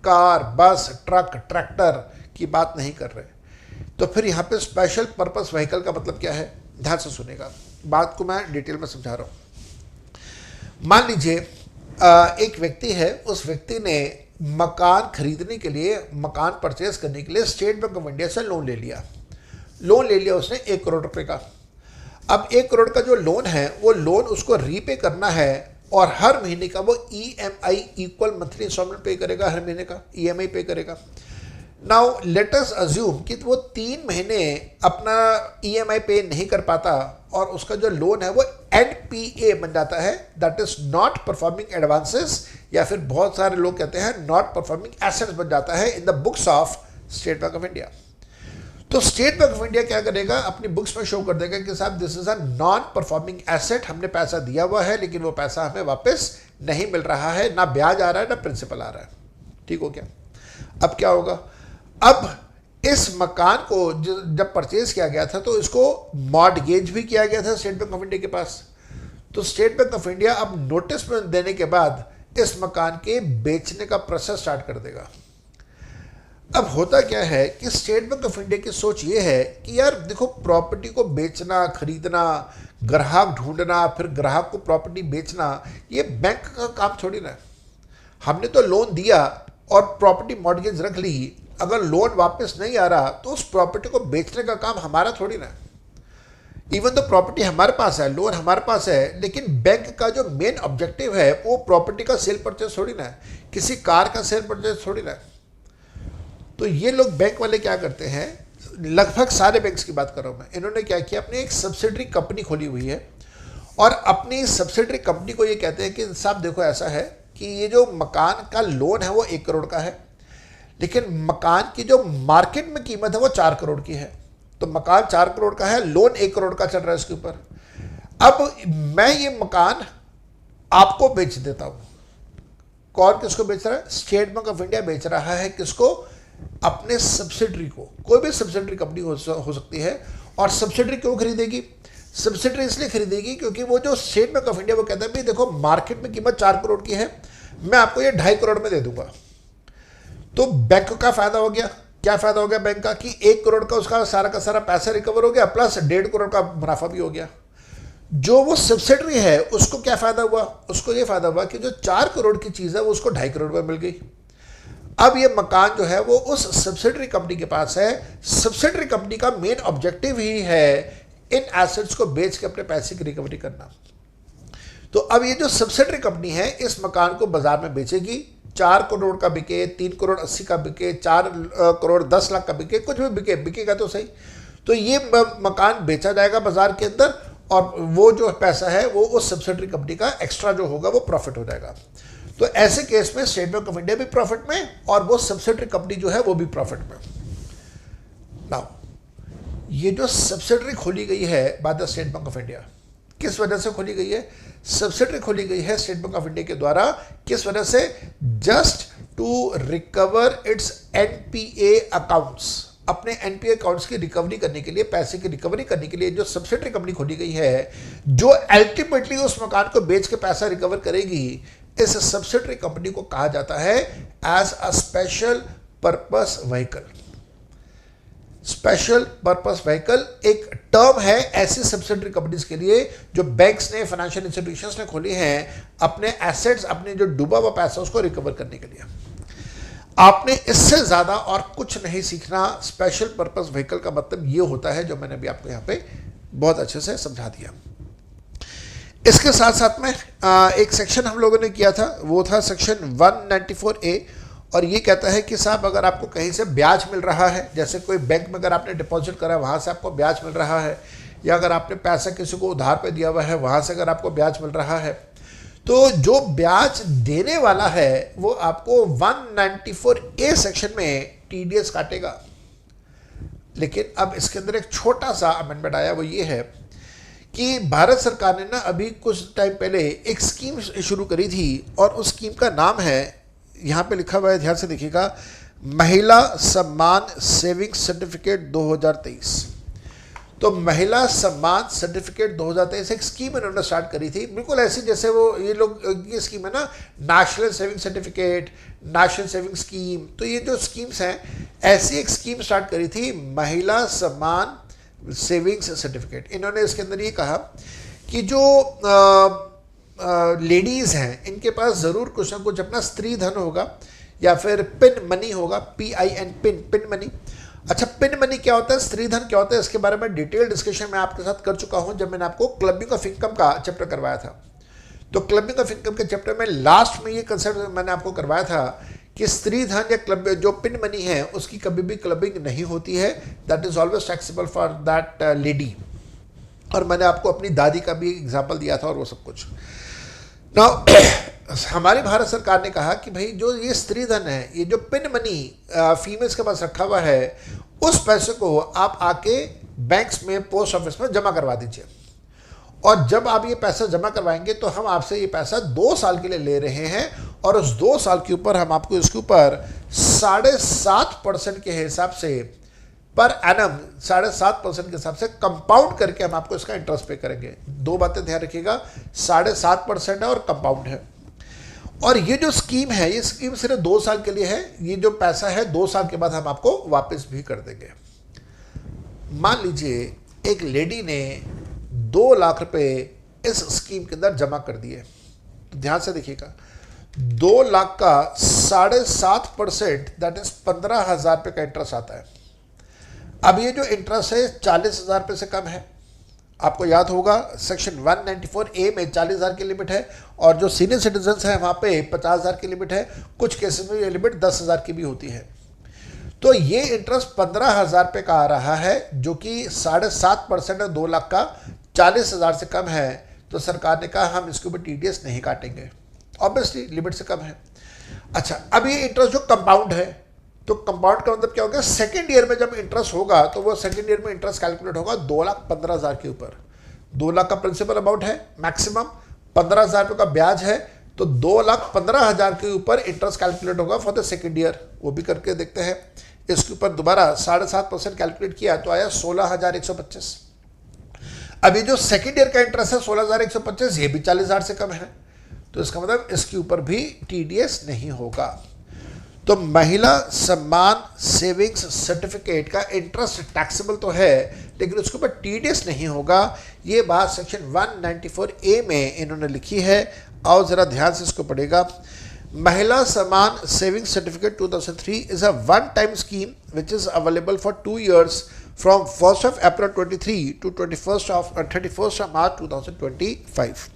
car, bus, truck, tractor की बात नहीं कर रहे। तो फिर यहाँ पे स्पेशल पर्पस व्हीकल का मतलब क्या है? ध्यान से सुनेगा, बात को मैं डिटेल में समझा रहा हूँ। मान लीजिए एक व्यक्ति है, उस व्यक्ति ने मकान खरीदने के लिए, मकान परचेज करने के लिए स्टेट बैंक ऑफ इंडिया से लोन ले लिया। उसने 1 करोड़ रुपए का। अब 1 करोड़ का जो लोन है वो लोन उसको रीपे करना है और हर महीने का वो EMI इक्वल मंथली इंस्टॉलमेंट पे करेगा, हर महीने का EMI पे करेगा। नाउ लेट अस अज्यूम कि वो 3 महीने अपना EMI पे नहीं कर पाता और उसका जो लोन है वो NPA बन जाता है, that is not performing advances, या फिर बहुत सारे लोग कहते हैं नॉट परफॉर्मिंग एसेट्स बन जाता है in the books of state Bank of India. तो स्टेट बैंक ऑफ इंडिया क्या करेगा, अपनी बुक्स में शो कर देगा कि साहब this is a non performing asset, हमने पैसा दिया हुआ है लेकिन वो पैसा हमें वापस नहीं मिल रहा है, ना ब्याज आ रहा है ना प्रिंसिपल आ रहा है। ठीक हो क्या? अब क्या होगा, अब इस मकान को जब परचेज किया गया था तो इसको मॉर्टगेज भी किया गया था स्टेट बैंक ऑफ इंडिया के पास। तो स्टेट बैंक ऑफ इंडिया अब नोटिस में देने के बाद इस मकान के बेचने का प्रोसेस स्टार्ट कर देगा। अब होता क्या है कि स्टेट बैंक ऑफ इंडिया की सोच ये है कि यार देखो, प्रॉपर्टी को बेचना, खरीदना, ग्राहक ढूंढना, फिर ग्राहक को प्रॉपर्टी बेचना, ये बैंक का काम थोड़ी ना है। हमने तो लोन दिया और प्रॉपर्टी मॉर्टगेज रख ली, अगर लोन वापस नहीं आ रहा तो उस प्रॉपर्टी को बेचने का काम हमारा थोड़ी ना है। इवन तो प्रॉपर्टी हमारे पास है, लोन हमारे पास है, लेकिन बैंक का जो मेन ऑब्जेक्टिव है वो प्रॉपर्टी का सेल परचेज थोड़ी ना है, किसी कार का सेल परचेज थोड़ी ना है। तो ये लोग बैंक वाले क्या करते हैं, लगभग सारे बैंक्स की बात कर रहा हूँ मैं, इन्होंने क्या किया, अपनी एक सब्सिडरी कंपनी खोली हुई है और अपनी सब्सिडरी कंपनी को ये कहते हैं कि साहब देखो ऐसा है कि ये जो मकान का लोन है वो 1 करोड़ का है, लेकिन मकान की जो मार्केट में कीमत है वो 4 करोड़ की है। तो मकान 4 करोड़ का है, लोन 1 करोड़ का चल रहा है इसके ऊपर। अब मैं ये मकान आपको बेच देता हूँ। कौन किसको बेच रहा है? स्टेट बैंक ऑफ इंडिया बेच रहा है। किसको? अपने सब्सिडरी को। कोई भी सब्सिडरी कंपनी हो सकती है। और सब्सिडरी क्यों खरीदेगी? सब्सिडरी इसलिए खरीदेगी क्योंकि वो जो स्टेट बैंक ऑफ इंडिया वो कहता है भाई देखो, मार्केट में कीमत 4 करोड़ की है, मैं आपको ये 2.5 करोड़ में दे दूंगा। तो बैंक का फायदा हो गया। क्या फायदा हो गया बैंक का कि 1 करोड़ का उसका सारा का सारा पैसा रिकवर हो गया, प्लस 1.5 करोड़ का मुनाफा भी हो गया। जो वो सब्सिडरी है उसको क्या फायदा हुआ? उसको ये फायदा हुआ कि जो 4 करोड़ की चीज है वो उसको 2.5 करोड़ में मिल गई। अब ये मकान जो है वो उस सब्सिडरी कंपनी के पास है। सब्सिडरी कंपनी का मेन ऑब्जेक्टिव ही है इन एसेट्स को बेच के अपने पैसे की रिकवरी करना। तो अब ये जो सब्सिडरी कंपनी है इस मकान को बाजार में बेचेगी। 4 करोड़ का बिके, 3 करोड़ 80 का बिके, 4 करोड़ 10 लाख का बिके, कुछ भी बिके, बिकेगा तो सही। तो ये मकान बेचा जाएगा बाजार के अंदर और वो जो पैसा है वो उस सब्सिडरी कंपनी का एक्स्ट्रा जो होगा वो प्रॉफिट हो जाएगा। तो ऐसे केस में स्टेट बैंक ऑफ इंडिया भी प्रॉफिट में और वो सब्सिडरी कंपनी जो है वो भी प्रॉफिट में। नाउ ये जो सब्सिडरी खोली गई है by the State Bank of India, किस वजह से खोली गई है? सब्सिडरी खोली गई है स्टेट बैंक ऑफ इंडिया के द्वारा। किस वजह से? Just to recover its NPA accounts. अपने NPA अकाउंट्स की रिकवरी करने के लिए, पैसे की रिकवरी करने के लिए जो सब्सिडरी कंपनी खोली गई है, जो अल्टीमेटली उस मकान को बेच के पैसा रिकवर करेगी, इस सब्सिडरी कंपनी को कहा जाता है as a special purpose vehicle. Special purpose vehicle एक टर्म है ऐसी सब्सिडरी कंपनीज के लिए जो बैंक्स ने, फाइनेंशियल इंस्टीट्यूशंस ने खोली हैं अपने एसेट्स, अपने जो डूबा हुआ पैसा उसको रिकवर करने के लिए। आपने इससे ज्यादा और कुछ नहीं सीखना। स्पेशल पर्पस व्हीकल का मतलब ये होता है जो मैंने भी आपको यहाँ पे बहुत अच्छे से समझा दिया। इसके साथ साथ में एक सेक्शन हम लोगों ने किया था, वो था सेक्शन 194A, और ये कहता है कि साहब अगर आपको कहीं से ब्याज मिल रहा है, जैसे कोई बैंक में अगर आपने डिपॉजिट करा है वहाँ से आपको ब्याज मिल रहा है, या अगर आपने पैसा किसी को उधार पे दिया हुआ है वहाँ से अगर आपको ब्याज मिल रहा है, तो जो ब्याज देने वाला है वो आपको 194A सेक्शन में TDS काटेगा। लेकिन अब इसके अंदर एक छोटा सा अमेंडमेंट आया, वो ये है कि भारत सरकार ने ना अभी कुछ टाइम पहले एक स्कीम शुरू करी थी और उस स्कीम का नाम है, यहाँ पे लिखा हुआ है, ध्यान से देखिएगा, महिला सम्मान सेविंग सर्टिफिकेट 2023। तो महिला सम्मान सर्टिफिकेट 2023 एक स्कीम इन्होंने स्टार्ट करी थी, बिल्कुल ऐसी जैसे वो ये लोग ये स्कीम है ना, national saving certificate, national saving scheme. तो ये जो स्कीम्स हैं, ऐसी एक स्कीम स्टार्ट करी थी महिला सम्मान सेविंग्स सर्टिफिकेट। इन्होंने इसके अंदर ये कहा कि जो लेडीज़ हैं इनके पास ज़रूर कुछ ना कुछ अपना स्त्री धन होगा या फिर पिन मनी होगा, PIN, पिन मनी। अच्छा, पिन मनी क्या होता है, स्त्री धन क्या होता है, इसके बारे में डिटेल डिस्कशन मैं आपके साथ कर चुका हूं जब मैंने आपको क्लबिंग ऑफ इनकम का चैप्टर करवाया था। तो क्लबिंग ऑफ इनकम के चैप्टर में लास्ट में ये कंसेप्ट मैंने आपको करवाया था कि स्त्री धन या क्लब जो पिन मनी है उसकी कभी भी क्लबिंग नहीं होती है, that is always taxable for that lady. और मैंने आपको अपनी दादी का भी एग्जाम्पल दिया था और वो सब कुछ। नाउ हमारी भारत सरकार ने कहा कि भाई जो ये स्त्री धन है, ये जो पिन मनी फीमेल्स के पास रखा हुआ है, उस पैसे को आप आके बैंक्स में, पोस्ट ऑफिस में जमा करवा दीजिए। और जब आप ये पैसा जमा करवाएंगे तो हम आपसे ये पैसा 2 साल के लिए ले रहे हैं, और उस 2 साल के ऊपर हम आपको इसके ऊपर 7.5% के हिसाब से पर एनम 7.5% के हिसाब से कंपाउंड करके हम आपको इसका इंटरेस्ट पे करेंगे। 2 बातें ध्यान रखिएगा, 7.5% है और कंपाउंड है। और ये जो स्कीम है, ये स्कीम सिर्फ 2 साल के लिए है। ये जो पैसा है 2 साल के बाद हम आपको वापस भी कर देंगे। मान लीजिए एक लेडी ने 2 लाख रुपए इस स्कीम के अंदर जमा कर दिए, तो ध्यान से देखिएगा, 2 लाख का 7.5% दैट इज 15,000 रुपये का इंटरेस्ट आता है। अब ये जो इंटरेस्ट है 40,000 रुपये से कम है। आपको याद होगा सेक्शन 194A में 40,000 की लिमिट है, और जो सीनियर सिटीजन्स हैं वहाँ पे 50,000 की लिमिट है। कुछ केसेस में ये लिमिट 10,000 की भी होती है। तो ये इंटरेस्ट 15,000 रुपये का आ रहा है, जो कि 7.5% है 2 लाख का, 40,000 से कम है। तो सरकार ने कहा हम इसके ऊपर TDS नहीं काटेंगे, ऑब्वियसली लिमिट से कम है। अच्छा, अब ये इंटरेस्ट जो कंपाउंड है, तो कंपाउंड का मतलब क्या होगा, सेकेंड ईयर में जब इंटरेस्ट होगा तो वो सेकेंड ईयर में इंटरेस्ट कैलकुलेट होगा 2,15,000 के ऊपर। 2 लाख का प्रिंसिपल अमाउंट है मैक्सिमम, 15,000 रुपये का ब्याज है, तो 2,15,000 के ऊपर इंटरेस्ट कैलकुलेट होगा फॉर द सेकेंड ईयर। वो भी करके देखते हैं। इसके ऊपर दोबारा 7.5% कैलकुलेट किया तो आया 16,125। अभी जो सेकेंड ईयर का इंटरेस्ट है 16,125, ये भी 40,000 से कम है, तो इसका मतलब इसके ऊपर भी TDS नहीं होगा। तो महिला सम्मान सेविंग्स सर्टिफिकेट का इंटरेस्ट टैक्सेबल तो है, लेकिन उसके ऊपर TDS नहीं होगा। ये बात सेक्शन 194A में इन्होंने लिखी है। आओ जरा ध्यान से इसको पढ़ेगा। महिला सम्मान savings certificate 2003 is a one-time scheme which is available for 2 years from 1st of April 23 to 31st of March 2025.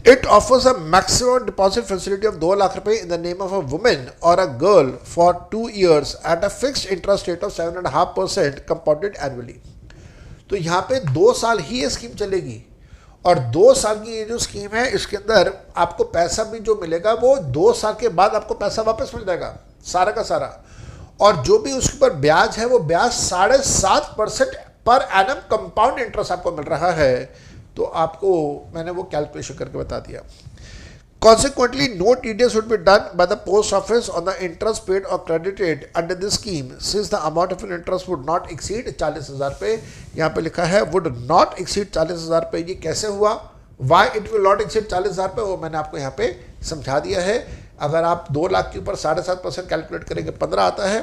It offers a maximum deposit facility of 2 lakh rupees in the name of a woman or a girl for 2 years at a fixed interest rate of 7.5% compounded annually. तो यहाँ पे 2 साल ही ये scheme चलेगी, और 2 साल की ये जो स्कीम है इसके अंदर आपको पैसा भी जो मिलेगा वो 2 साल के बाद आपको पैसा वापस मिल जाएगा सारा का सारा। और जो भी उसके ऊपर ब्याज है वो ब्याज 7.5% पर एनम कंपाउंड इंटरेस्ट आपको मिल रहा है। तो आपको मैंने वो कैलकुलेशन करके बता दिया। Consequently, no TDS would be done by the post office on the interest paid or credited under this scheme, since the amount of an interest would not exceed 40,000 रुपये। यहाँ पे लिखा है would not exceed 40,000 रुपये। ये कैसे हुआ, why it will not exceed 40,000 रुपये, वो मैंने आपको यहाँ पे समझा दिया है। अगर आप 2 लाख के ऊपर 7.5% कैलकुलेट करेंगे 15 आता है,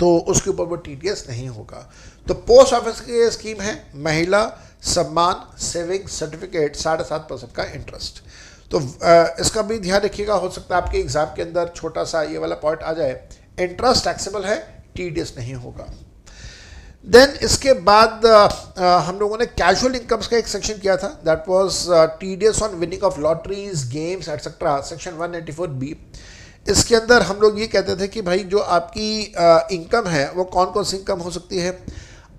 तो उसके ऊपर वो TDS नहीं होगा। तो पोस्ट ऑफिस की ये स्कीम है, महिला सम्मान सेविंग सर्टिफिकेट 7.5% का इंटरेस्ट। तो इसका भी ध्यान रखिएगा, हो सकता है आपके एग्जाम के अंदर छोटा सा ये वाला पॉइंट आ जाए। इंटरेस्ट टैक्सेबल है, TDS नहीं होगा। देन इसके बाद हम लोगों ने कैजुअल इनकम्स का एक सेक्शन किया था, that was TDS on winning of lotteries games etcetera, section 194B। इसके अंदर हम लोग ये कहते थे कि भाई जो आपकी इनकम है वो कौन कौन सी इनकम हो सकती है।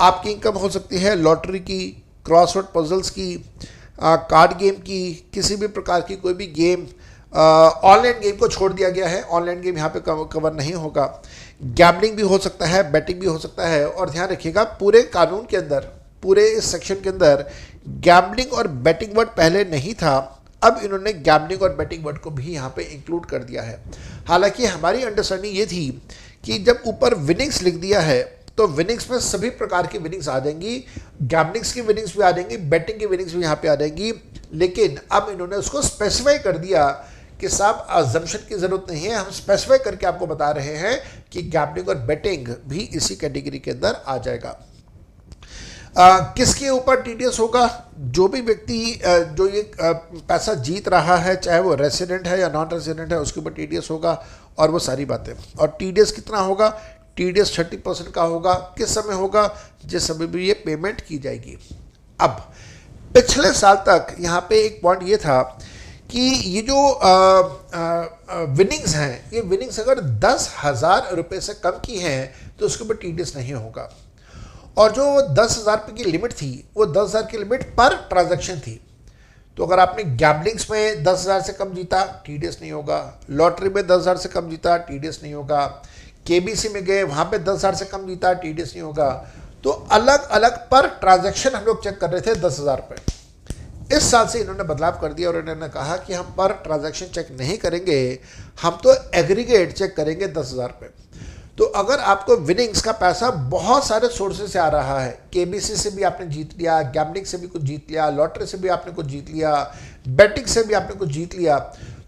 आपकी इनकम हो सकती है लॉटरी की, क्रॉसवर्ड पजल्स की, कार्ड गेम की, किसी भी प्रकार की कोई भी गेम। ऑनलाइन गेम को छोड़ दिया गया है, ऑनलाइन गेम यहाँ पे कवर नहीं होगा। गैम्बलिंग भी हो सकता है, बैटिंग भी हो सकता है। और ध्यान रखिएगा पूरे कानून के अंदर, पूरे इस सेक्शन के अंदर गैम्बलिंग और बैटिंग वर्ड पहले नहीं था, अब इन्होंने गैम्बलिंग और बैटिंग वर्ड को भी यहाँ पे इंक्लूड कर दिया है। हालांकि हमारी अंडरस्टैंडिंग ये थी कि जब ऊपर विनिंग्स लिख दिया है तो विनिंग्स में सभी प्रकार की विनिंग्स आ जाएंगी, गैम्बलिंग्स की विनिंग्स भी आ जाएंगी, बैटिंग की विनिंग्स भी यहाँ पे आ जाएंगी। लेकिन अब इन्होंने उसको स्पेसिफाई कर दिया कि साहब अजम्पशन की ज़रूरत नहीं है, हम स्पेसिफाई करके आपको बता रहे हैं कि गैम्बलिंग और बैटिंग भी इसी कैटेगरी के अंदर आ जाएगा। किसके ऊपर TDS होगा, जो भी व्यक्ति जो ये पैसा जीत रहा है, चाहे वो रेसिडेंट है या नॉन रेसिडेंट है, उसके ऊपर TDS होगा और वो सारी बातें। और TDS कितना होगा, TDS 30% का होगा। किस समय होगा, जिस समय भी ये पेमेंट की जाएगी। अब पिछले साल तक यहाँ पे एक पॉइंट ये था कि ये जो विनिंग्स हैं, ये विनिंग्स अगर 10,000 रुपये से कम की हैं तो उसके ऊपर टीडीएस नहीं होगा। और जो 10,000 रुपये की लिमिट थी वो 10,000 की लिमिट पर ट्रांजैक्शन थी। तो अगर आपने गैम्बलिंग्स में 10,000 से कम जीता, टीडीएस नहीं होगा। लॉटरी में 10,000 से कम जीता, टीडीएस नहीं होगा। केबीसी में गए, वहाँ पे 10,000 से कम जीता, टीडीएस नहीं होगा। तो अलग अलग पर ट्रांजैक्शन हम लोग चेक कर रहे थे 10,000 रुपये। इस साल से इन्होंने बदलाव कर दिया और इन्होंने कहा कि हम पर ट्रांजैक्शन चेक नहीं करेंगे, हम तो एग्रीगेट चेक करेंगे 10,000 रुपये। तो अगर आपको विनिंग्स का पैसा बहुत सारे सोर्सेज से आ रहा है, केबीसी से भी आपने जीत लिया, गैम्बलिंग से भी कुछ जीत लिया, लॉटरी से भी आपने कुछ जीत लिया, बेटिंग से भी आपने कुछ जीत लिया,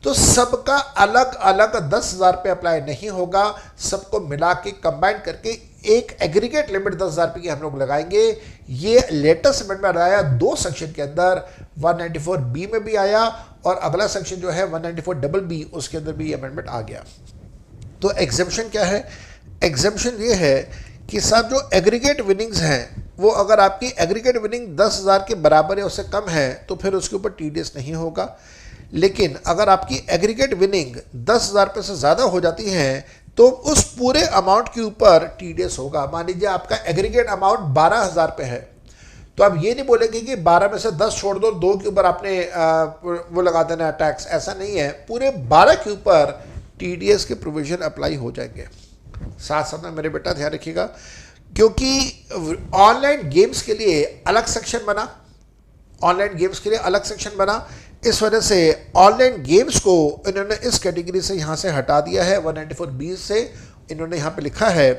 तो सबका अलग अलग 10,000 रुपये अप्लाई नहीं होगा। सबको मिला के कंबाइन करके एक एग्रीगेट लिमिट 10,000 रुपये की हम लोग लगाएंगे। ये लेटेस्ट अमेंडमेंट आया 2 सेक्शन के अंदर, 194B में भी आया और अगला सेक्शन जो है 194BB, उसके अंदर भी ये अमेंडमेंट आ गया। तो एग्जेम्पशन क्या है? एग्जेम्पशन ये है कि साहब जो एग्रीगेट विनिंग्स हैं वो अगर आपकी एग्रीगेट विनिंग 10,000 के बराबर या उससे कम है तो फिर उसके ऊपर टीडीएस नहीं होगा। लेकिन अगर आपकी एग्रीगेट विनिंग 10,000 रुपये से ज़्यादा हो जाती है तो उस पूरे अमाउंट के ऊपर टीडीएस होगा। मान लीजिए आपका एग्रीगेट अमाउंट 12,000 रुपये है, तो आप ये नहीं बोलेंगे कि 12 में से 10 छोड़ दो, 2 के ऊपर आपने वो लगा देना टैक्स, ऐसा नहीं है। पूरे 12 के ऊपर टीडीएस के प्रोविजन अप्लाई हो जाएंगे। साथ साथ में मेरे बेटा ध्यान रखिएगा, क्योंकि ऑनलाइन गेम्स के लिए अलग सेक्शन बना, ऑनलाइन गेम्स के लिए अलग सेक्शन बना, इस वजह से ऑनलाइन गेम्स को इन्होंने इस कैटेगरी से यहाँ से हटा दिया है। 194B से इन्होंने यहाँ पे लिखा है,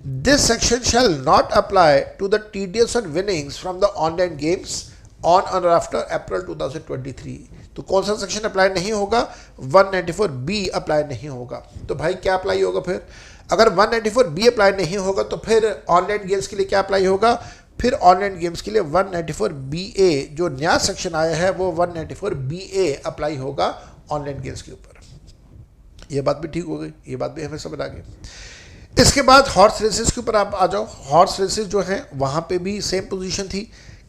this section shall not apply to the TDS on winnings from the online games on और आफ्टर अप्रैल 2023। तो कौन सा सेक्शन अप्लाई नहीं होगा? 194B अप्लाई नहीं होगा। तो भाई क्या अप्लाई होगा फिर? अगर 194B अप्लाई नहीं होगा तो फिर ऑनलाइन गेम्स के लिए क्या अप्लाई होगा? फिर ऑनलाइन गेम्स के लिए 194BA, जो नया सेक्शन आया है वो 194BA अप्लाई होगा ऑनलाइन गेम्स के ऊपर। ये बात भी ठीक हो गई, ये बात भी हमें समझ आ गई। इसके बाद हॉर्स रेसेस के ऊपर आप आ जाओ। हॉर्स रेसेस जो हैं वहाँ पे भी सेम पोजीशन थी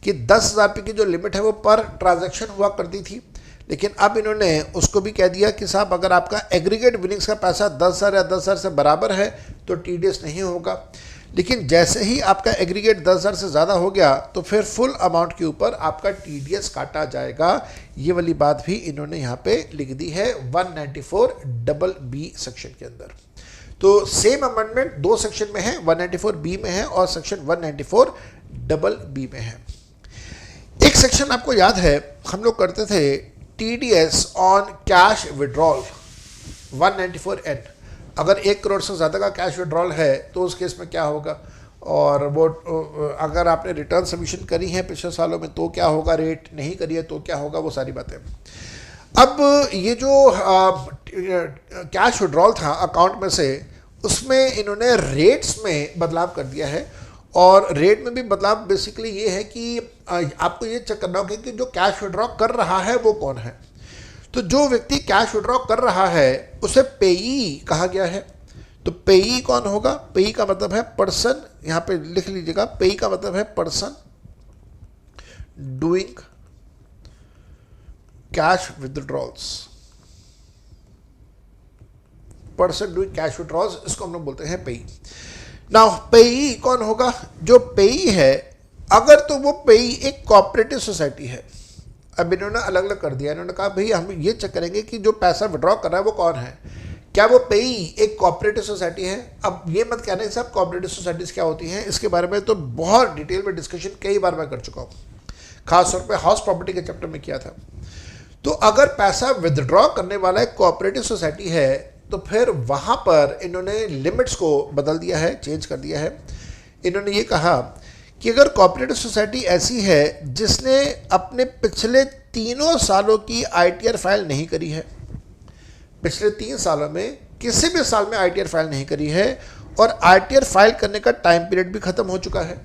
कि 10,000 रुपये की जो लिमिट है वो पर ट्रांजैक्शन हुआ करती थी, लेकिन अब इन्होंने उसको भी कह दिया कि साहब अगर आपका एग्रीगेट विनिंग्स का पैसा 10,000 या 10,000 से बराबर है तो टीडीएस नहीं होगा। लेकिन जैसे ही आपका एग्रीगेट 10,000 से ज़्यादा हो गया तो फिर फुल अमाउंट के ऊपर आपका टीडीएस काटा जाएगा। ये वाली बात भी इन्होंने यहाँ पे लिख दी है 194BB सेक्शन के अंदर। तो सेम अमेंडमेंट 2 सेक्शन में है, 194B में है और सेक्शन 194BB में है। एक सेक्शन आपको याद है हम लोग करते थे TDS on cash withdrawal 194N। अगर 1 करोड़ से ज़्यादा का कैश विड्रॉल है तो उस केस में क्या होगा, और वो अगर आपने रिटर्न सबमिशन करी है पिछले सालों में तो क्या होगा, रेट नहीं करी है तो क्या होगा, वो सारी बातें। अब ये जो कैश विड्रॉल था अकाउंट में से, उसमें इन्होंने रेट्स में बदलाव कर दिया है। और रेट में भी बदलाव बेसिकली ये है कि आपको ये चेक करना होगा कि जो कैश विड्रॉ कर रहा है वो कौन है। तो जो व्यक्ति कैश विड्रॉ कर रहा है उसे पेई कहा गया है। तो पेई कौन होगा? पेई का मतलब है पर्सन, यहाँ पे लिख लीजिएगा, पेई का मतलब है person doing cash withdrawals. Person doing cash withdrawals, इसको हम लोग बोलते हैं पेई। नाउ पेई कौन होगा? जो पेई है, अगर तो वो पेई एक कोऑपरेटिव सोसाइटी है। अब इन्होंने अलग अलग कर दिया, इन्होंने कहा भाई हम ये चेक करेंगे कि जो पैसा विड्रॉ कर रहा है वो कौन है। क्या वो पेई एक कोऑपरेटिव सोसाइटी है? अब ये मत कहना कि साहब कोऑपरेटिव सोसाइटीज़ क्या होती हैं, इसके बारे में तो बहुत डिटेल में डिस्कशन कई बार मैं कर चुका हूँ, खासतौर पर हाउस प्रॉपर्टी के चैप्टर में किया था। तो अगर पैसा विदड्रॉ करने वाला एक कोऑपरेटिव सोसाइटी है तो फिर वहाँ पर इन्होंने लिमिट्स को बदल दिया है, चेंज कर दिया है। इन्होंने ये कहा कि अगर कोऑपरेटिव सोसाइटी ऐसी है जिसने अपने पिछले 3 सालों की आईटीआर फाइल नहीं करी है, पिछले 3 सालों में किसी भी साल में आईटीआर फाइल नहीं करी है और आईटीआर फाइल करने का टाइम पीरियड भी खत्म हो चुका है,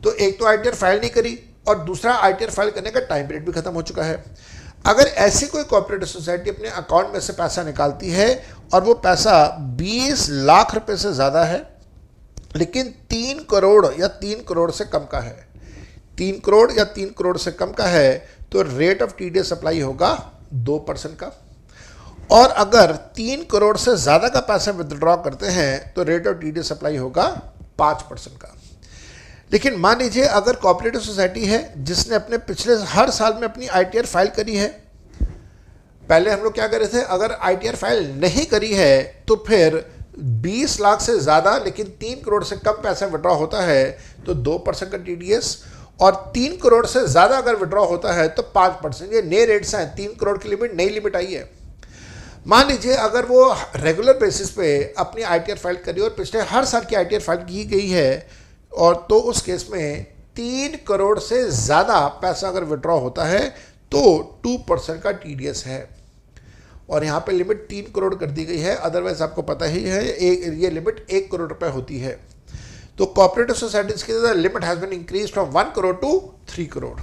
तो एक तो आईटीआर फाइल नहीं करी और दूसरा आईटीआर फाइल करने का टाइम पीरियड भी खत्म हो चुका है। अगर ऐसी कोई कोऑपरेटिव सोसाइटी अपने अकाउंट में से पैसा निकालती है और वो पैसा 20 लाख रुपए से ज़्यादा है लेकिन 3 करोड़ या 3 करोड़ से कम का है, 3 करोड़ या 3 करोड़ से कम का है तो रेट ऑफ टीडीएस अप्लाई होगा 2% का, और अगर 3 करोड़ से ज़्यादा का पैसा विदड्रॉ करते हैं तो रेट ऑफ टीडीएस अप्लाई होगा 5% का। लेकिन मान लीजिए अगर कोऑपरेटिव सोसाइटी है जिसने अपने पिछले हर साल में अपनी आईटीआर फाइल करी है, पहले हम लोग क्या कर रहे थे, अगर आईटीआर फाइल नहीं करी है तो फिर 20 लाख से ज़्यादा लेकिन 3 करोड़ से कम पैसा विड्रॉ होता है तो 2% का टीडीएस, और 3 करोड़ से ज़्यादा अगर विड्रॉ होता है तो 5%। ये नए रेट्स हैं, 3 करोड़ की लिमिट नई लिमिट आई है। मान लीजिए अगर वो रेगुलर बेसिस पे अपनी आईटीआर फाइल करी और पिछले हर साल की आईटीआर फाइल की गई है, और तो उस केस में 3 करोड़ से ज़्यादा पैसा अगर विड्रॉ होता है तो 2% का टीडीएस है, और यहाँ पे लिमिट 3 करोड़ कर दी गई है। अदरवाइज आपको पता ही है ये लिमिट 1 करोड़ रुपए होती है। तो कोऑपरेटिव सोसाइटीज की limit has been increase from 1 crore to 3 crore.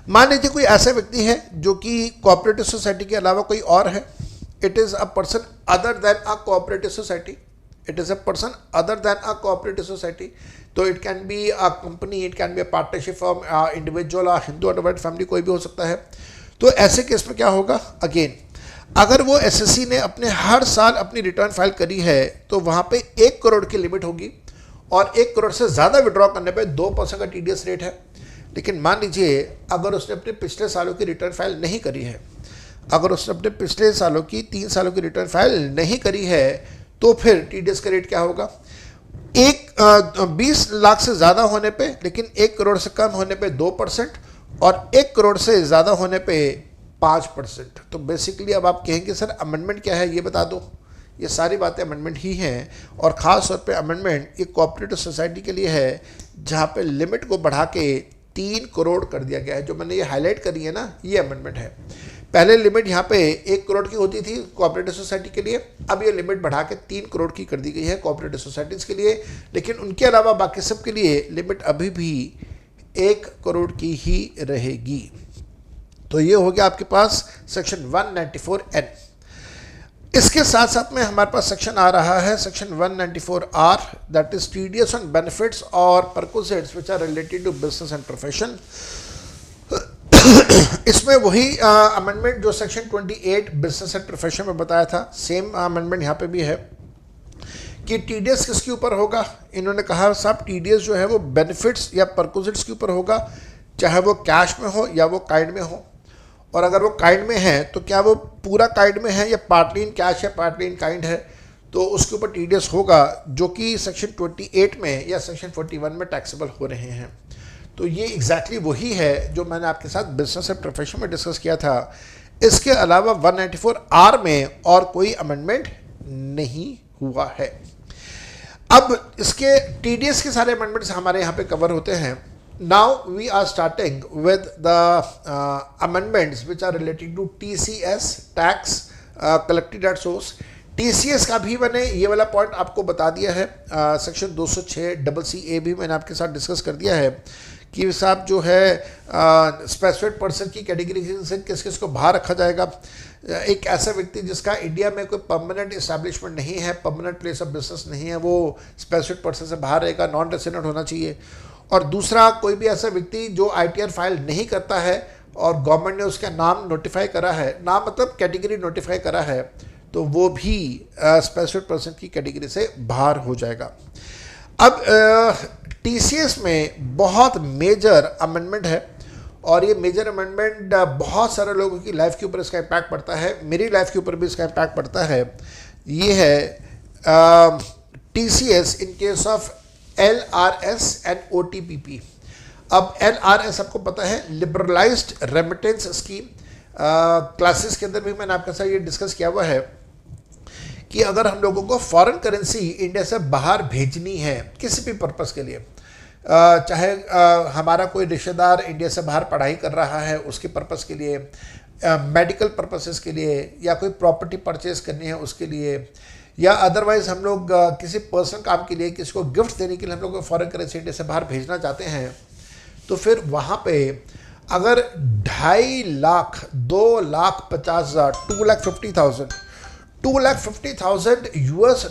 मान लीजिए कोई ऐसा व्यक्ति है जो कि कोऑपरेटिव सोसाइटी के अलावा कोई और है, it is a person other than a cooperative society, it is a person other than a cooperative society. तो it can be a company, it can be a partnership firm, individual, Hindu undivided family, कोई भी हो सकता है। तो ऐसे case में क्या होगा, अगेन अगर वो एसएससी ने अपने हर साल अपनी रिटर्न फाइल करी है तो वहाँ पे 1 करोड़ की लिमिट होगी, और 1 करोड़ से ज़्यादा विड्रॉ करने पे 2% का टीडीएस रेट है। लेकिन मान लीजिए अगर उसने अपने पिछले सालों की रिटर्न फाइल नहीं करी है, अगर उसने अपने पिछले सालों की 3 सालों की रिटर्न फाइल नहीं करी है तो फिर टीडीएस का रेट क्या होगा, 20 लाख से ज़्यादा होने पे लेकिन 1 करोड़ से कम होने पे 2%, और 1 करोड़ से ज़्यादा होने पे 5%। तो बेसिकली अब आप कहेंगे सर अमेंडमेंट क्या है ये बता दो। ये सारी बातें अमेंडमेंट ही हैं, और ख़ास तौर पे अमेंडमेंट ये कोऑपरेटिव सोसाइटी के लिए है जहाँ पे लिमिट को बढ़ा के 3 करोड़ कर दिया गया है। जो मैंने ये हाईलाइट करी है ना, ये अमेंडमेंट है। पहले लिमिट यहाँ पे 1 करोड़ की होती थी कोऑपरेटिव सोसाइटी के लिए, अब ये लिमिट बढ़ा के 3 करोड़ की कर दी गई है कोऑपरेटिव सोसाइटीज़ के लिए। लेकिन उनके अलावा बाकी सब के लिए लिमिट अभी भी 1 करोड़ की ही रहेगी। तो ये हो गया आपके पास सेक्शन 194N। इसके साथ साथ में हमारे पास सेक्शन आ रहा है section 194R, that is TDS on benefits और perquisites which are related to business and profession. इसमें वही अमेंडमेंट जो सेक्शन 28 बिजनेस एंड प्रोफेशन में बताया था, सेम अमेंडमेंट यहाँ पे भी है कि टीडीएस किसके ऊपर होगा। इन्होंने कहा साहब टीडीएस जो है वो बेनिफिट्स या परक्विजिट्स के ऊपर होगा, चाहे वो कैश में हो या वो काइंड में हो। और अगर वो काइंड में है तो क्या वो पूरा काइंड में है या पार्टली इन कैश या पार्टली इन काइंड है, तो उसके ऊपर टीडीएस होगा, जो कि सेक्शन 28 में या सेक्शन 41 में टैक्सेबल हो रहे हैं। तो ये एग्जैक्टली वही है जो मैंने आपके साथ बिजनेस एंड प्रोफेशन में डिस्कस किया था। इसके अलावा 194R में और कोई अमेंडमेंट नहीं हुआ है। अब इसके टीडीएस के सारे अमेंडमेंट्स हमारे यहाँ पे कवर होते हैं। Now we are starting with the amendments which are related to TCS, tax collected at source। TCS का भी मैंने ये वाला पॉइंट आपको बता दिया है। सेक्शन 206 भी मैंने आपके साथ डिस्कस कर दिया है कि साहब जो है स्पेसिफिक पर्सन की कैटेगरी से किस किस को बाहर रखा जाएगा। एक ऐसा व्यक्ति जिसका इंडिया में कोई परमानेंट इस्टेब्लिशमेंट नहीं है, परमानेंट प्लेस ऑफ बिजनेस नहीं है, वो स्पेसिफिक पर्सन से बाहर रहेगा, नॉन रेसिडेंट होना चाहिए। और दूसरा कोई भी ऐसा व्यक्ति जो आईटीआर फाइल नहीं करता है और गवर्नमेंट ने उसका नाम नोटिफाई करा है, नाम मतलब कैटेगरी नोटिफाई करा है, तो वो भी स्पेसिफिक पर्सन की कैटेगरी से बाहर हो जाएगा। अब टीसीएस में बहुत मेजर अमेंडमेंट है, और ये मेजर अमेंडमेंट बहुत सारे लोगों की लाइफ के ऊपर इसका इम्पैक्ट पड़ता है, मेरी लाइफ के ऊपर भी इसका इम्पैक्ट पड़ता है। ये है TCS in case of LRS and OTPP। अब LRS आपको पता है लिबरलाइज्ड रेमिटेंस स्कीम। क्लासेस के अंदर भी मैंने आपके साथ ये डिस्कस किया हुआ है कि अगर हम लोगों को फॉरेन करेंसी इंडिया से बाहर भेजनी है किसी भी पर्पस के लिए, चाहे हमारा कोई रिश्तेदार इंडिया से बाहर पढ़ाई कर रहा है उसके पर्पस के लिए, मेडिकल पर्पसेस के लिए, या कोई प्रॉपर्टी परचेज करनी है उसके लिए, या अदरवाइज हम लोग किसी पर्सनल काम के लिए किसी को गिफ्ट देने के लिए हम लोग फॉरेन करेंसी इंडिया से बाहर भेजना चाहते हैं, तो फिर वहाँ पे अगर 2.5 लाख 2,50,000 $2,50,000 US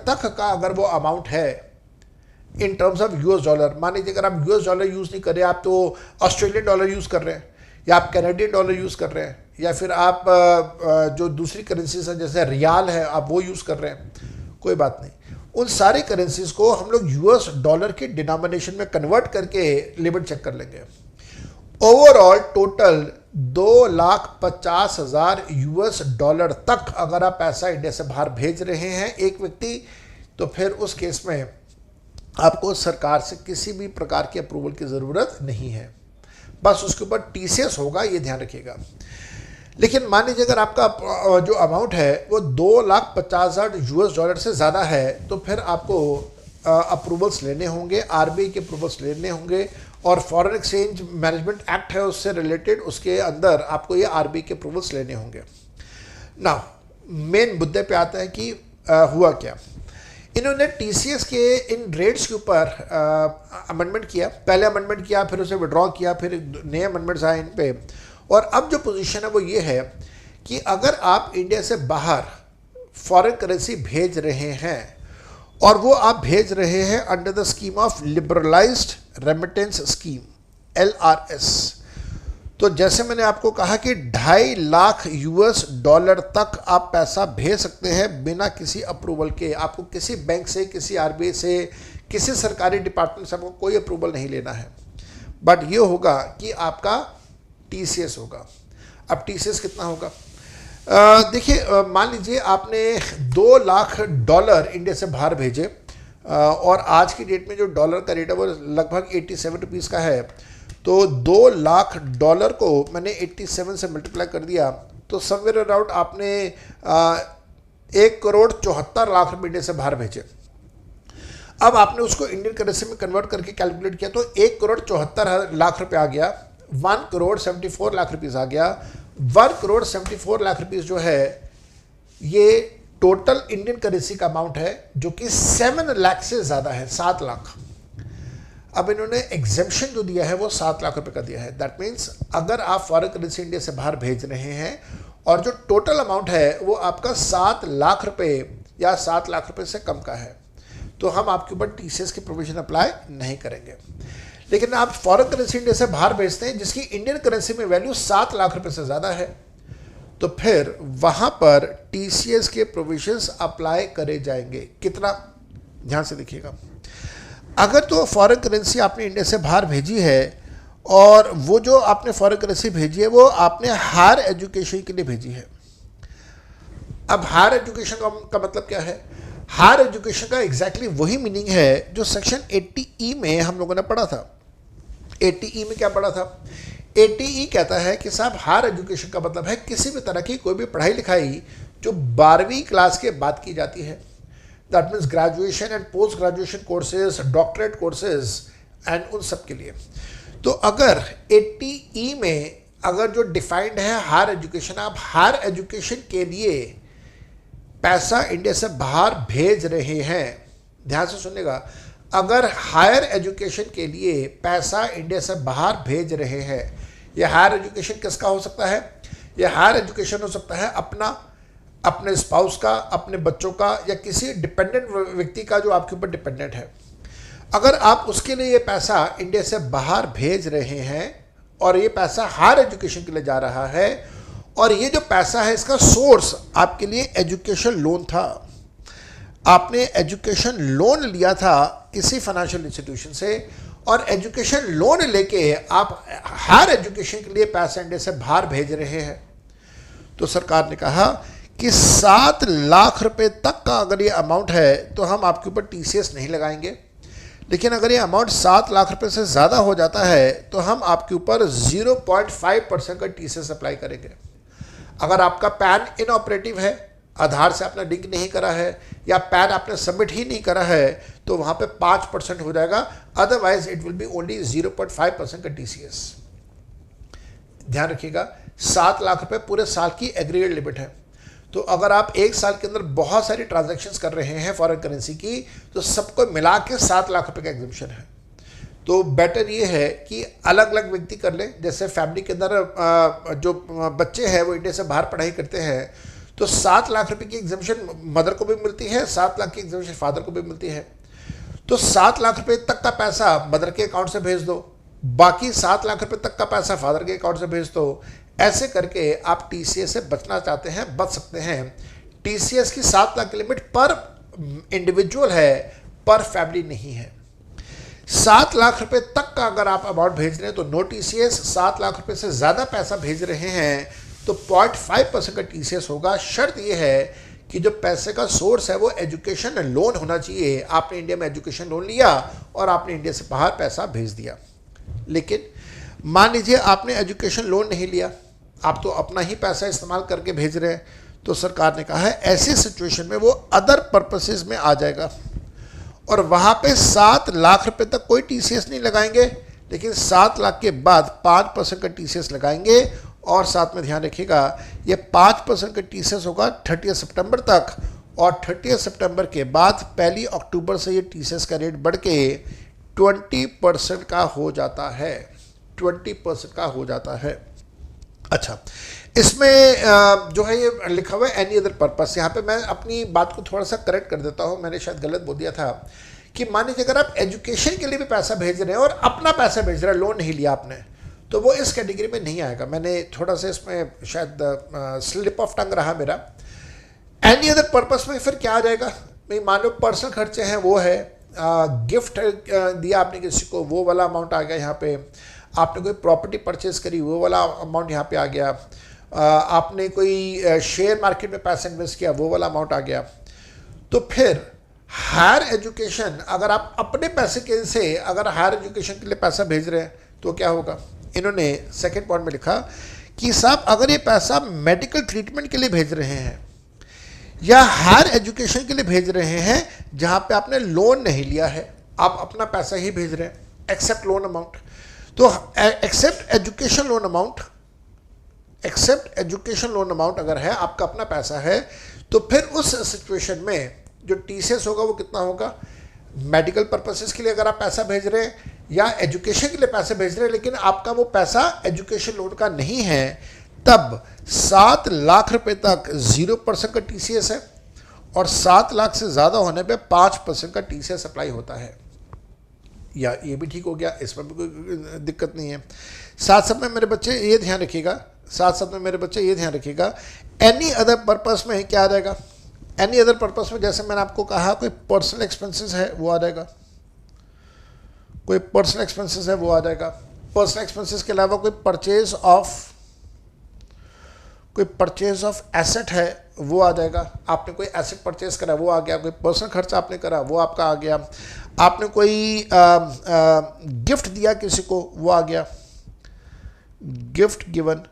तक का अगर वो अमाउंट है, in terms of US dollar. मान लीजिए अगर आप यूएस डॉलर यूज़ नहीं कर रहे, आप तो ऑस्ट्रेलियन डॉलर यूज़ कर रहे हैं, या आप कैनेडियन डॉलर यूज़ कर रहे हैं, या फिर आप जो दूसरी करेंसीज हैं जैसे रियाल है आप वो यूज़ कर रहे हैं, कोई बात नहीं। उन सारी करेंसीज को हम लोग यूएस डॉलर के डिनोमिनेशन में कन्वर्ट करके लिमिट चेक कर लेंगे। ओवरऑल टोटल 2,50,000 यूएस डॉलर तक अगर आप पैसा इंडिया से बाहर भेज रहे हैं एक व्यक्ति, तो फिर उस केस में आपको सरकार से किसी भी प्रकार की अप्रूवल की ज़रूरत नहीं है, बस उसके ऊपर टीसीएस होगा, ये ध्यान रखिएगा। लेकिन मान लीजिए अगर आपका जो अमाउंट है वो 2,50,000 यूएस डॉलर से ज़्यादा है, तो फिर आपको अप्रूवल्स लेने होंगे, आरबीआई के अप्रूवल्स लेने होंगे, और फॉरेन एक्सचेंज मैनेजमेंट एक्ट है उससे रिलेटेड, उसके अंदर आपको ये आरबीआई के अप्रूवल्स लेने होंगे। ना मेन मुद्दे पे आता है कि हुआ क्या। इन्होंने टीसीएस के इन रेट्स के ऊपर अमेंडमेंट किया, पहले अमेंडमेंट किया, फिर उसे विड्रॉ किया, फिर नए अमेंडमेंट्स आए इन पे। और अब जो पोजीशन है वो ये है कि अगर आप इंडिया से बाहर फॉरेन करेंसी भेज रहे हैं और वो आप भेज रहे हैं under the scheme of liberalised remittance scheme LRS, तो जैसे मैंने आपको कहा कि 2.5 लाख यूएस डॉलर तक आप पैसा भेज सकते हैं बिना किसी अप्रूवल के। आपको किसी बैंक से, किसी आरबीआई से, किसी सरकारी डिपार्टमेंट से आपको कोई अप्रूवल नहीं लेना है, बट ये होगा कि आपका टीसीएस होगा। अब टीसीएस कितना होगा? देखिए, मान लीजिए आपने 2 लाख डॉलर इंडिया से बाहर भेजे, और आज की डेट में जो डॉलर का रेट है वो लगभग 87 रुपीज़ का है, तो 2 लाख डॉलर को मैंने 87 से मल्टीप्लाई कर दिया, तो समवेयर अराउंड आपने 1,74,00,000 रुपये इंडिया से बाहर भेजे। अब आपने उसको इंडियन करेंसी में कन्वर्ट करके कैलकुलेट किया तो 1,74,00,000 रुपये आ गया, 1,74,00,000 रुपीज़ आ गया। 1,74,00,000 रुपीज़ जो है ये टोटल इंडियन करेंसी का अमाउंट है, जो कि 7 लाख से ज़्यादा है, 7 लाख। अब इन्होंने एग्जेम्पशन जो दिया है वो 7 लाख रुपए का दिया है। दैट मीन्स अगर आप फॉरेन करेंसी इंडिया से बाहर भेज रहे हैं और जो टोटल अमाउंट है वो आपका 7 लाख रुपए या 7 लाख रुपए से कम का है, तो हम आपके ऊपर टीसीएस की प्रोविजन अप्लाई नहीं करेंगे। लेकिन आप फॉरेन करेंसी इंडिया से बाहर भेजते हैं जिसकी इंडियन करेंसी में वैल्यू 7 लाख रुपए से ज़्यादा है, तो फिर वहाँ पर टीसीएस के प्रोविजंस अप्लाई करे जाएंगे। कितना, ध्यान से देखिएगा। अगर तो फॉरेन करेंसी आपने इंडिया से बाहर भेजी है और वो जो आपने फॉरेन करेंसी भेजी है वो आपने हायर एजुकेशन के लिए भेजी है। अब हायर एजुकेशन का मतलब क्या है? हायर एजुकेशन का एग्जैक्टली वही मीनिंग है जो सेक्शन 80E में हम लोगों ने पढ़ा था। 80E में क्या पढ़ा था? 80E कहता है कि साहब हायर एजुकेशन का मतलब है किसी भी तरह की कोई भी पढ़ाई लिखाई जो 12वीं क्लास के बाद की जाती है। That means graduation and post graduation courses, doctorate courses and उन सब के लिए। तो अगर 80E में अगर जो डिफाइंड है हायर एजुकेशन, आप हायर एजुकेशन के लिए पैसा इंडिया से बाहर भेज रहे हैं, ध्यान से सुनिएगा, अगर हायर एजुकेशन के लिए पैसा इंडिया से बाहर भेज रहे हैं, यह हायर एजुकेशन किसका हो सकता है? यह हायर एजुकेशन हो सकता है अपने स्पाउस का, अपने बच्चों का, या किसी डिपेंडेंट व्यक्ति का जो आपके ऊपर डिपेंडेंट है। अगर आप उसके लिए ये पैसा इंडिया से बाहर भेज रहे हैं और ये पैसा हायर एजुकेशन के लिए जा रहा है, और ये जो पैसा है इसका सोर्स आपके लिए एजुकेशन लोन था, आपने एजुकेशन लोन लिया था किसी फाइनेंशियल इंस्टीट्यूशन से, और एजुकेशन लोन लेके आप हायर एजुकेशन के लिए पैसा इंडिया से बाहर भेज रहे हैं, तो सरकार ने कहा कि 7 लाख रुपए तक का अगर ये अमाउंट है तो हम आपके ऊपर टीसीएस नहीं लगाएंगे। लेकिन अगर ये अमाउंट 7 लाख रुपए से ज़्यादा हो जाता है तो हम आपके ऊपर 0.5% का टीसीएस अप्लाई करेंगे। अगर आपका पैन इनऑपरेटिव है, आधार से आपने लिंक नहीं करा है, या पैन आपने सबमिट ही नहीं करा है, तो वहाँ पे 5% हो जाएगा, otherwise it will be only 0.5% का टीसीएस। ध्यान रखिएगा, 7 लाख रुपए पूरे साल की एग्रीगेट लिमिट है। तो अगर आप एक साल के अंदर बहुत सारी ट्रांजैक्शंस कर रहे हैं फॉरेन करेंसी की, तो सबको मिला के 7 लाख रुपए का एग्जम्पशन है। तो बेटर ये है कि अलग अलग व्यक्ति कर लें। जैसे फैमिली के अंदर जो बच्चे हैं वो इंडिया से बाहर पढ़ाई करते हैं, तो 7 लाख रुपए की एग्जम्पशन मदर को भी मिलती है, 7 लाख की एग्जम्पशन फादर को भी मिलती है। तो 7 लाख रुपए तक का पैसा मदर के अकाउंट से भेज दो, बाकी 7 लाख रुपए तक का पैसा फादर के अकाउंट से भेज दो। ऐसे करके आप टीसीएस से बचना चाहते हैं, बच सकते हैं। टीसीएस की 7 लाख की लिमिट पर इंडिविजुअल है, पर फैमिली नहीं है। 7 लाख रुपए तक का अगर आप अमाउंट भेज रहे हैं तो नो टीसीएस। 7 लाख रुपए से ज़्यादा पैसा भेज रहे हैं तो 0.5% का टीसीएस होगा। शर्त यह है कि जो पैसे का सोर्स है वो एजुकेशन लोन होना चाहिए। आपने इंडिया में एजुकेशन लोन लिया और आपने इंडिया से बाहर पैसा भेज दिया, लेकिन मान लीजिए आपने एजुकेशन लोन नहीं लिया, आप तो अपना ही पैसा इस्तेमाल करके भेज रहे हैं, तो सरकार ने कहा है ऐसी सिचुएशन में वो अदर पर्पसेस में आ जाएगा और वहाँ पे 7 लाख रुपए तक कोई टीसीएस नहीं लगाएंगे, लेकिन 7 लाख के बाद 5% का टीसीएस लगाएंगे। और साथ में ध्यान रखिएगा ये 5% का टीसीएस होगा 30 सितंबर तक, और 30 सितंबर के बाद 1 अक्टूबर से ये टीसीएस का रेट बढ़ के 20% का हो जाता है। 20% का हो जाता है। अच्छा, इसमें जो है ये लिखा हुआ है एनी अदर पर्पस। यहाँ पे मैं अपनी बात को थोड़ा सा करेक्ट कर देता हूँ, मैंने शायद गलत बोल दिया था कि मान लीजिए अगर आप एजुकेशन के लिए भी पैसा भेज रहे हैं और अपना पैसा भेज रहे हैं, लोन नहीं लिया आपने, तो वो इस कैटेगरी में नहीं आएगा। मैंने थोड़ा सा इसमें शायद स्लिप ऑफ टंग रहा मेरा। एनी अदर पर्पस में फिर क्या आ जाएगा? भाई मान लो पर्सनल खर्चे हैं वो है, गिफ्ट दिया आपने किसी को वो वाला अमाउंट आ गया यहाँ पे, आपने कोई प्रॉपर्टी परचेज करी वो वाला अमाउंट यहाँ पे आ गया, आपने कोई शेयर मार्केट में पैसा इन्वेस्ट किया वो वाला अमाउंट आ गया। तो फिर हायर एजुकेशन अगर आप अपने पैसे के से अगर हायर एजुकेशन के लिए पैसा भेज रहे हैं तो क्या होगा? इन्होंने सेकंड पॉइंट में लिखा कि साहब अगर ये पैसा मेडिकल ट्रीटमेंट के लिए भेज रहे हैं या हायर एजुकेशन के लिए भेज रहे हैं जहां पे आपने लोन नहीं लिया है, आप अपना पैसा ही भेज रहे हैं एक्सेप्ट लोन अमाउंट, तो except education loan amount, except education loan amount अगर है, आपका अपना पैसा है, तो फिर उस सिचुएशन में जो टीसीएस होगा वो कितना होगा? मेडिकल पर्पसेस के लिए अगर आप पैसा भेज रहे हैं या एजुकेशन के लिए पैसे भेज रहे हैं लेकिन आपका वो पैसा एजुकेशन लोन का नहीं है, तब 7 लाख रुपए तक 0% का टीसीएस है और 7 लाख से ज़्यादा होने पे 5% का टीसीएस अप्लाई होता है। या ये भी ठीक हो गया, इसमें भी कोई दिक्कत नहीं है। साथ साथ में मेरे बच्चे ये ध्यान रखिएगा, साथ साथ में मेरे बच्चे ये ध्यान रखिएगा, एनी अदर पर्पस में क्या आ जाएगा? एनी अदर पर्पस में जैसे मैंने आपको कहा कोई पर्सनल एक्सपेंसेस है वो आ जाएगा, कोई पर्सनल एक्सपेंसेस है वो आ जाएगा। पर्सनल एक्सपेंसेस के अलावा कोई परचेज ऑफ एसेट है वो आ जाएगा। आपने कोई एसेट परचेज करा वो आ गया, कोई पर्सनल खर्चा आपने करा वो आपका आ गया, आपने कोई गिफ्ट दिया किसी को वो आ गया, गिफ्ट गिवन।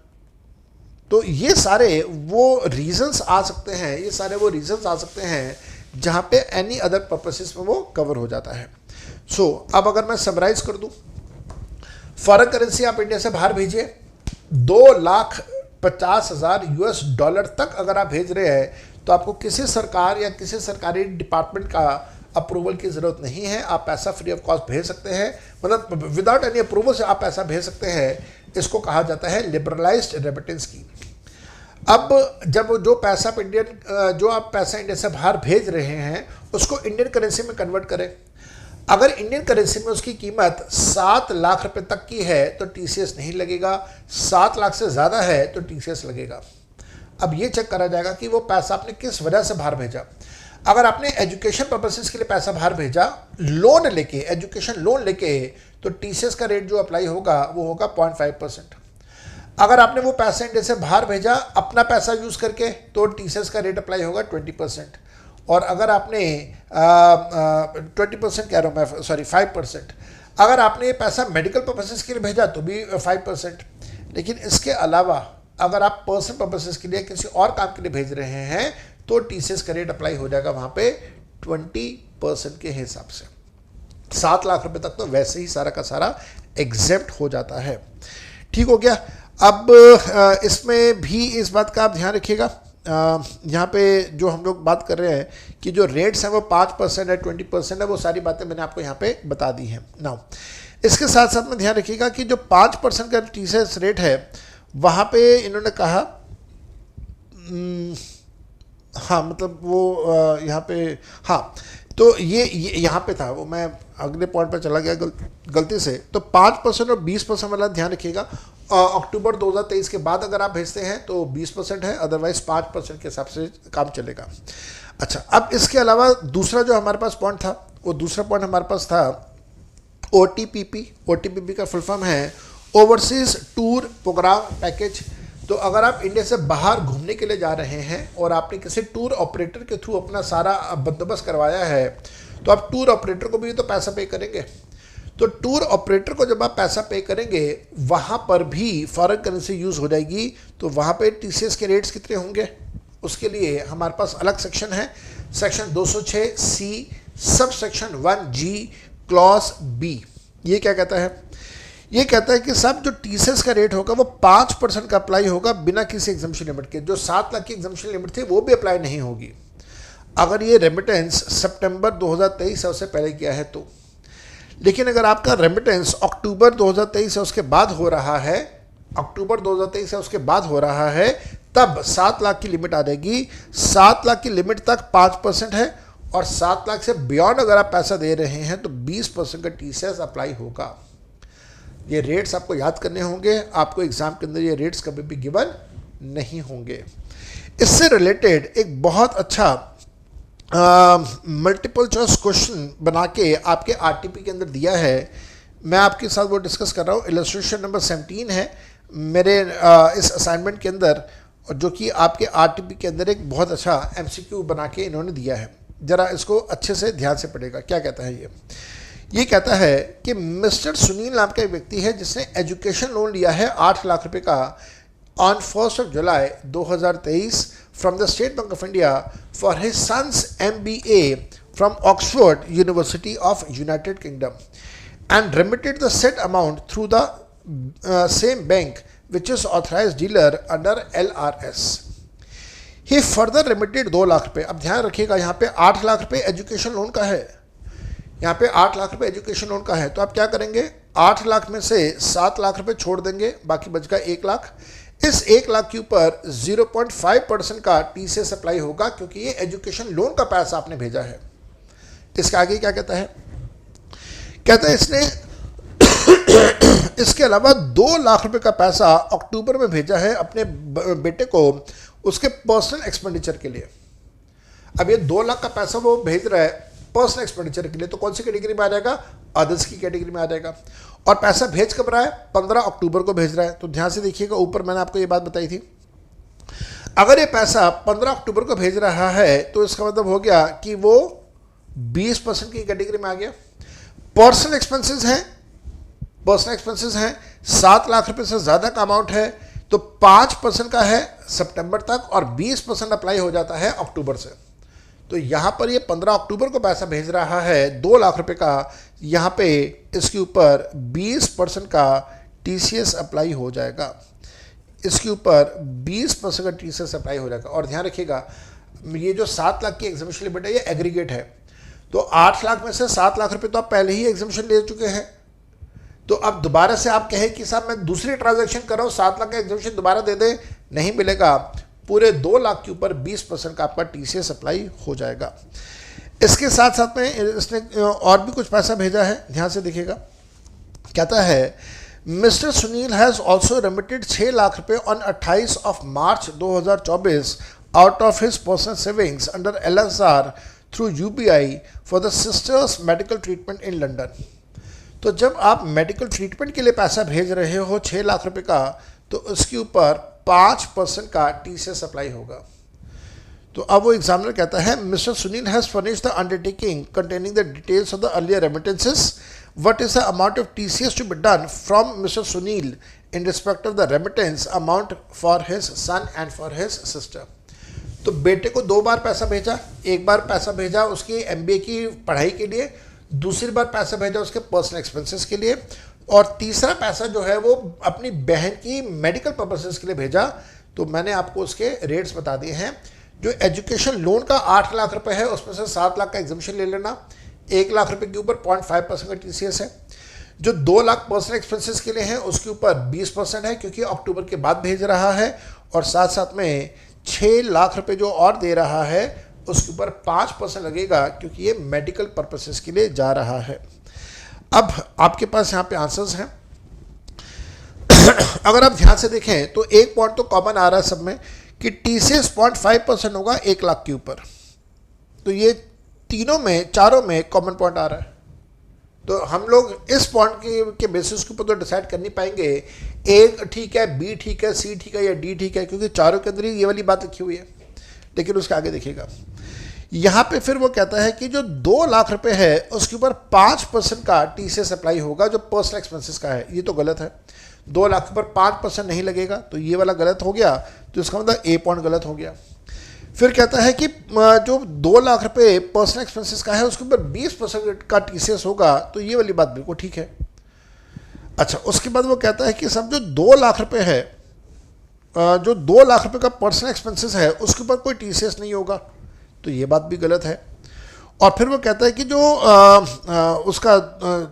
तो ये सारे वो रीजंस आ सकते हैं, ये सारे वो रीजंस आ सकते हैं जहाँ पे एनी अदर पर्पसेस में वो कवर हो जाता है। सो अब अगर मैं समराइज कर दूँ, फॉरेन करेंसी आप इंडिया से बाहर भेजिए, 2,50,000 US डॉलर तक अगर आप भेज रहे हैं तो आपको किसी सरकार या किसी सरकारी डिपार्टमेंट का अप्रूवल की ज़रूरत नहीं है। आप पैसा फ्री ऑफ कॉस्ट भेज सकते हैं, मतलब विदाउट एनी अप्रूवल से आप पैसा भेज सकते हैं। इसको कहा जाता है लिबरलाइज्ड रेमिटेंस की। अब जब जो पैसा आप पैसा इंडिया से बाहर भेज रहे हैं उसको इंडियन करेंसी में कन्वर्ट करें। अगर इंडियन करेंसी में उसकी कीमत 7 लाख रुपए तक की है तो टीसीएस नहीं लगेगा, 7 लाख से ज़्यादा है तो टीसीएस लगेगा। अब ये चेक करा जाएगा कि वो पैसा आपने किस वजह से बाहर भेजा। अगर आपने एजुकेशन पर्पसेस के लिए पैसा बाहर भेजा लोन लेके, एजुकेशन लोन लेके, तो टीसीएस का रेट जो अप्लाई होगा वो होगा 0.5%। अगर आपने वो पैसा इंडिया से बाहर भेजा अपना पैसा यूज़ करके तो टीसीएस का रेट अप्लाई होगा 20%। और अगर आपने 20% कह रहा हूँ मैं, सॉरी 5%। अगर आपने ये पैसा मेडिकल पर्पसेस के लिए भेजा तो भी 5%। लेकिन इसके अलावा अगर आप पर्सनल पर्पसेस के लिए किसी और काम के लिए भेज रहे हैं तो टीसीएस का रेट अप्लाई हो जाएगा वहाँ पे 20% के हिसाब से। 7 लाख रुपए तक तो वैसे ही सारा का सारा एग्जेप्ट हो जाता है। ठीक हो गया। अब इसमें भी इस बात का आप ध्यान रखिएगा, यहाँ पे जो हम लोग बात कर रहे हैं कि जो रेट्स हैं वो 5% है, 20% है, वो सारी बातें मैंने आपको यहाँ पे बता दी हैं। नाउ इसके साथ साथ में ध्यान रखिएगा कि जो 5% का टीसीएस रेट है वहाँ पे इन्होंने कहा हाँ, मतलब वो यहाँ पे हाँ, तो ये यहाँ पे था, वो मैं अगले पॉइंट पर चला गया गलती से। तो 5% और 20% वाला ध्यान रखिएगा। अक्टूबर 2023 के बाद अगर आप भेजते हैं तो 20% है, अदरवाइज 5% के हिसाब से काम चलेगा। अच्छा, अब इसके अलावा दूसरा जो हमारे पास पॉइंट था, वो दूसरा पॉइंट हमारे पास था OTPP। OTPP का फुल फॉर्म है ओवरसीज टूर प्रोग्राम पैकेज। तो अगर आप इंडिया से बाहर घूमने के लिए जा रहे हैं और आपने किसी टूर ऑपरेटर के थ्रू अपना सारा बंदोबस्त करवाया है, तो आप टूर ऑपरेटर को भी तो पैसा पे करेंगे। तो टूर ऑपरेटर को जब आप पैसा पे करेंगे, वहाँ पर भी फॉरेन करेंसी यूज़ हो जाएगी। तो वहाँ पे TCS के रेट्स कितने होंगे, उसके लिए हमारे पास अलग सेक्शन है, section 206C sub section 1G clause B। ये क्या कहता है? ये कहता है कि सब जो TCS का रेट होगा वो 5% का अप्लाई होगा बिना किसी एग्जम्पशन लिमिट के। जो 7 लाख की एग्जम्पशन लिमिट थी वो भी अप्लाई नहीं होगी अगर ये रेमिटेंस सितंबर 2023 से उससे पहले किया है तो। लेकिन अगर आपका रेमिटेंस अक्टूबर 2023 से उसके बाद हो रहा है, अक्टूबर 2023 से उसके बाद हो रहा है, तब 7 लाख की लिमिट आ जाएगी। 7 लाख की लिमिट तक 5% है, और 7 लाख से बियॉन्ड अगर आप पैसा दे रहे हैं तो 20% का TCS अप्लाई होगा। ये रेट्स आपको याद करने होंगे, आपको एग्जाम के अंदर ये रेट्स कभी भी गिवन नहीं होंगे। इससे रिलेटेड एक बहुत अच्छा मल्टीपल चॉइस क्वेश्चन बना के आपके RTP के अंदर दिया है, मैं आपके साथ वो डिस्कस कर रहा हूँ। इलस्ट्रेशन नंबर 17 है मेरे इस असाइनमेंट के अंदर, जो कि आपके RTP के अंदर एक बहुत अच्छा MCQ बना के इन्होंने दिया है। ज़रा इसको अच्छे से ध्यान से पढ़ेगा। क्या कहता है ये कहता है कि मिस्टर सुनील नाम का एक व्यक्ति है जिसने एजुकेशन लोन लिया है 8 लाख रुपए का on 1 July 2023 from the State Bank of India for his son's MBA from Oxford University of United Kingdom and remitted the set amount through the same bank which is authorised dealer under LRS। He further remitted 2 lakh रुपए। अब ध्यान रखिएगा, यहाँ पे 8 लाख रुपए education loan का है, यहाँ पे 8 लाख रुपए एजुकेशन लोन का है। तो आप क्या करेंगे, 8 लाख में से 7 लाख रुपए छोड़ देंगे, बाकी बच गया 1 लाख। इस 1 लाख के ऊपर 0.5% का TCS अप्लाई होगा, क्योंकि ये एजुकेशन लोन का पैसा आपने भेजा है। इसके आगे क्या कहता है? कहता है इसने इसके अलावा 2 लाख रुपए का पैसा अक्टूबर में भेजा है अपने बेटे को उसके पर्सनल एक्सपेंडिचर के लिए। अब ये 2 लाख का पैसा वो भेज रहा है पर्सनल एक्सपेंडिचर के लिए, तो कौन सी कैटेगरी में आ जाएगा? अदर्स की कैटेगरी में आ जाएगा। और पैसा भेज कब रहा है? 15 अक्टूबर को भेज रहा है। तो ध्यान से देखिएगा, ऊपर मैंने आपको ये बात बताई थी, अगर ये पैसा 15 अक्टूबर को भेज रहा है तो इसका मतलब हो गया कि वो 20% की कैटेगरी में आ गया। पर्सनल एक्सपेंसेस हैं, पर्सनल एक्सपेंसेस हैं, 7 लाख रुपए से ज़्यादा का अमाउंट है, तो 5% का है सितंबर तक और 20% अप्लाई हो जाता है अक्टूबर से। तो यहाँ पर ये 15 अक्टूबर को पैसा भेज रहा है 2 लाख रुपए का, यहाँ पे इसके ऊपर 20% का TCS अप्लाई हो जाएगा, इसके ऊपर 20% का TCS अप्लाई हो जाएगा। और ध्यान रखिएगा, ये जो 7 लाख की एग्जामिशन लिमिट है ये एग्रीगेट है। तो 8 लाख में से 7 लाख रुपए तो आप पहले ही एग्जामिशन ले चुके हैं, तो अब दोबारा से आप कहें कि साहब मैं दूसरी ट्रांजैक्शन कर रहा हूँ, 7 लाख का एग्जामिशन दोबारा दे दे, नहीं मिलेगा। पूरे 2 लाख के ऊपर 20% का आपका TCS अप्लाई हो जाएगा। इसके साथ साथ में इसने और भी कुछ पैसा भेजा है, ध्यान से देखिएगा। कहता है mister Sunil has also remitted 6 lakh रुपए on 28 March 2024 out of his personal savings under LSR through UBI for the sisters medical treatment in London. तो जब आप मेडिकल ट्रीटमेंट के लिए पैसा भेज रहे हो 6 लाख रुपए का, तो उसके ऊपर 5% का TCS अप्लाई होगा। तो अब वो एग्जामिनर कहता है mister Sunil has furnished the undertaking containing the details of the earlier remittances, what is the amount of TCS to be done from mister Sunil in respect of the remittance amount for his son and for his sister. तो बेटे को 2 बार पैसा भेजा, एक बार पैसा भेजा उसकी MBA की पढ़ाई के लिए, दूसरी बार पैसा भेजा उसके पर्सनल एक्सपेंसेस के लिए, और तीसरा पैसा जो है वो अपनी बहन की मेडिकल पर्पसेस के लिए भेजा। तो मैंने आपको उसके रेट्स बता दिए हैं। जो एजुकेशन लोन का 8 लाख रुपए है उसमें से 7 लाख का एग्जामिशन ले लेना, 1 लाख रुपए के ऊपर 0.5% का TCS है। जो 2 लाख पर्सनल एक्सपेंसेस के लिए हैं उसके ऊपर 20% है, क्योंकि अक्टूबर के बाद भेज रहा है, और साथ साथ में 6 लाख रुपए जो और दे रहा है उसके ऊपर 5% लगेगा, क्योंकि ये मेडिकल पर्पसेस के लिए जा रहा है। अब आपके पास यहाँ पे आंसर्स हैं। अगर आप ध्यान से देखें तो एक पॉइंट तो कॉमन आ रहा है सब में कि TCS 0.5% होगा 1 लाख के ऊपर। तो ये तीनों में, चारों में कॉमन पॉइंट आ रहा है। तो हम लोग इस पॉइंट के बेसिस के ऊपर तो डिसाइड कर नहीं पाएंगे ए ठीक है, बी ठीक है, सी ठीक है या डी ठीक है, क्योंकि चारों के अंदर ही ये वाली बात लिखी हुई है। लेकिन उसके आगे देखिएगा, यहाँ पे फिर वो कहता है कि जो 2 लाख रुपए है उसके ऊपर 5% का TCS अप्लाई होगा जो पर्सनल एक्सपेंसेस का है। ये तो गलत है, 2 लाख के ऊपर 5% नहीं लगेगा, तो ये वाला गलत हो गया। तो इसका मतलब ए पॉइंट गलत हो गया। फिर कहता है कि जो 2 लाख रुपए पर्सनल एक्सपेंसेस का है उसके ऊपर 20% का TCS होगा, तो ये वाली बात बिल्कुल ठीक है। अच्छा, उसके बाद वो कहता है कि सब जो 2 लाख रुपए है, जो 2 लाख रुपए का पर्सनल एक्सपेंसेस है उसके ऊपर कोई TCS नहीं होगा, तो ये बात भी गलत है। और फिर वो कहता है कि जो उसका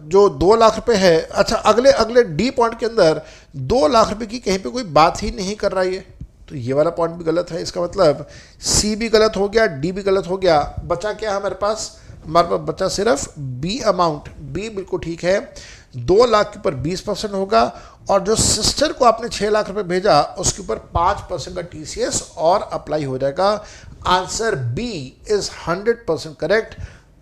जो 2 लाख रुपए है, अच्छा अगले डी पॉइंट के अंदर 2 लाख रुपए की कहीं पे कोई बात ही नहीं कर रहा है, तो ये वाला पॉइंट भी गलत है। इसका मतलब सी भी गलत हो गया, डी भी गलत हो गया। बचा क्या है हमारे पास बचा सिर्फ बी अमाउंट। बी बिल्कुल ठीक है, 2 लाख के ऊपर 20% होगा, और जो सिस्टर को आपने 6 लाख रुपए भेजा उसके ऊपर 5% का TCS और अप्लाई हो जाएगा। Answer B is 100% correct.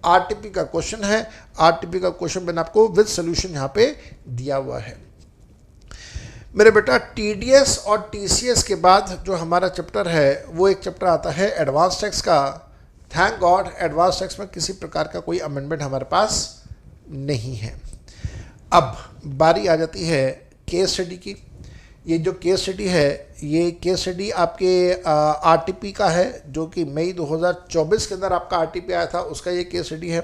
RTP का क्वेश्चन है। RTP का क्वेश्चन मैंने आपको विद सोल्यूशन यहाँ पे दिया हुआ है। मेरे बेटा TDS और TCS के बाद जो हमारा चैप्टर है वो एक चैप्टर आता है एडवांस टैक्स का। थैंक गॉड एडवांस टैक्स में किसी प्रकार का कोई अमेंडमेंट हमारे पास नहीं है। अब बारी आ जाती है केस स्टडी की। ये जो केस स्टडी है, ये केस स्टडी आपके RTP का है, जो कि मई 2024 के अंदर आपका RTP आया था, उसका ये केस स्टडी है।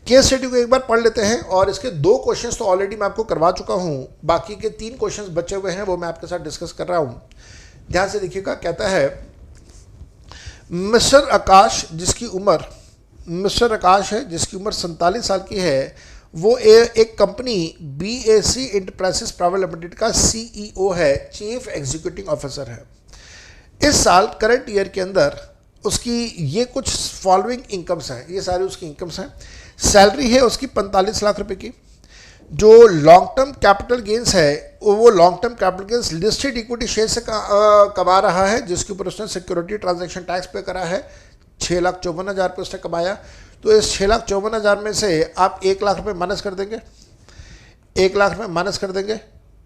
केस स्टडी को एक बार पढ़ लेते हैं, और इसके 2 क्वेश्चंस तो ऑलरेडी मैं आपको करवा चुका हूँ, बाकी के 3 क्वेश्चंस बचे हुए हैं, वो मैं आपके साथ डिस्कस कर रहा हूँ। ध्यान से देखिएगा। कहता है मिस्टर आकाश जिसकी उम्र 47 साल की है, वो एक company BAC enterprises private limited का CEO है, चीफ एग्जीक्यूटिव ऑफिसर है। इस साल करंट ईयर के अंदर उसकी ये कुछ फॉलोइंग इनकम्स हैं, ये सारी उसकी इनकम्स हैं। सैलरी है उसकी 45 लाख रुपए की। जो लॉन्ग टर्म कैपिटल गेंस है, वो long term capital gains listed equity share से कमा रहा है, जिसके ऊपर उसने सिक्योरिटी ट्रांजैक्शन टैक्स पे करा है। 6,54,000 रुपये उसने कमाया। तो इस 6,54,000 में से आप 1 लाख रुपये माइनस कर देंगे, 1 लाख रुपये माइनस कर देंगे,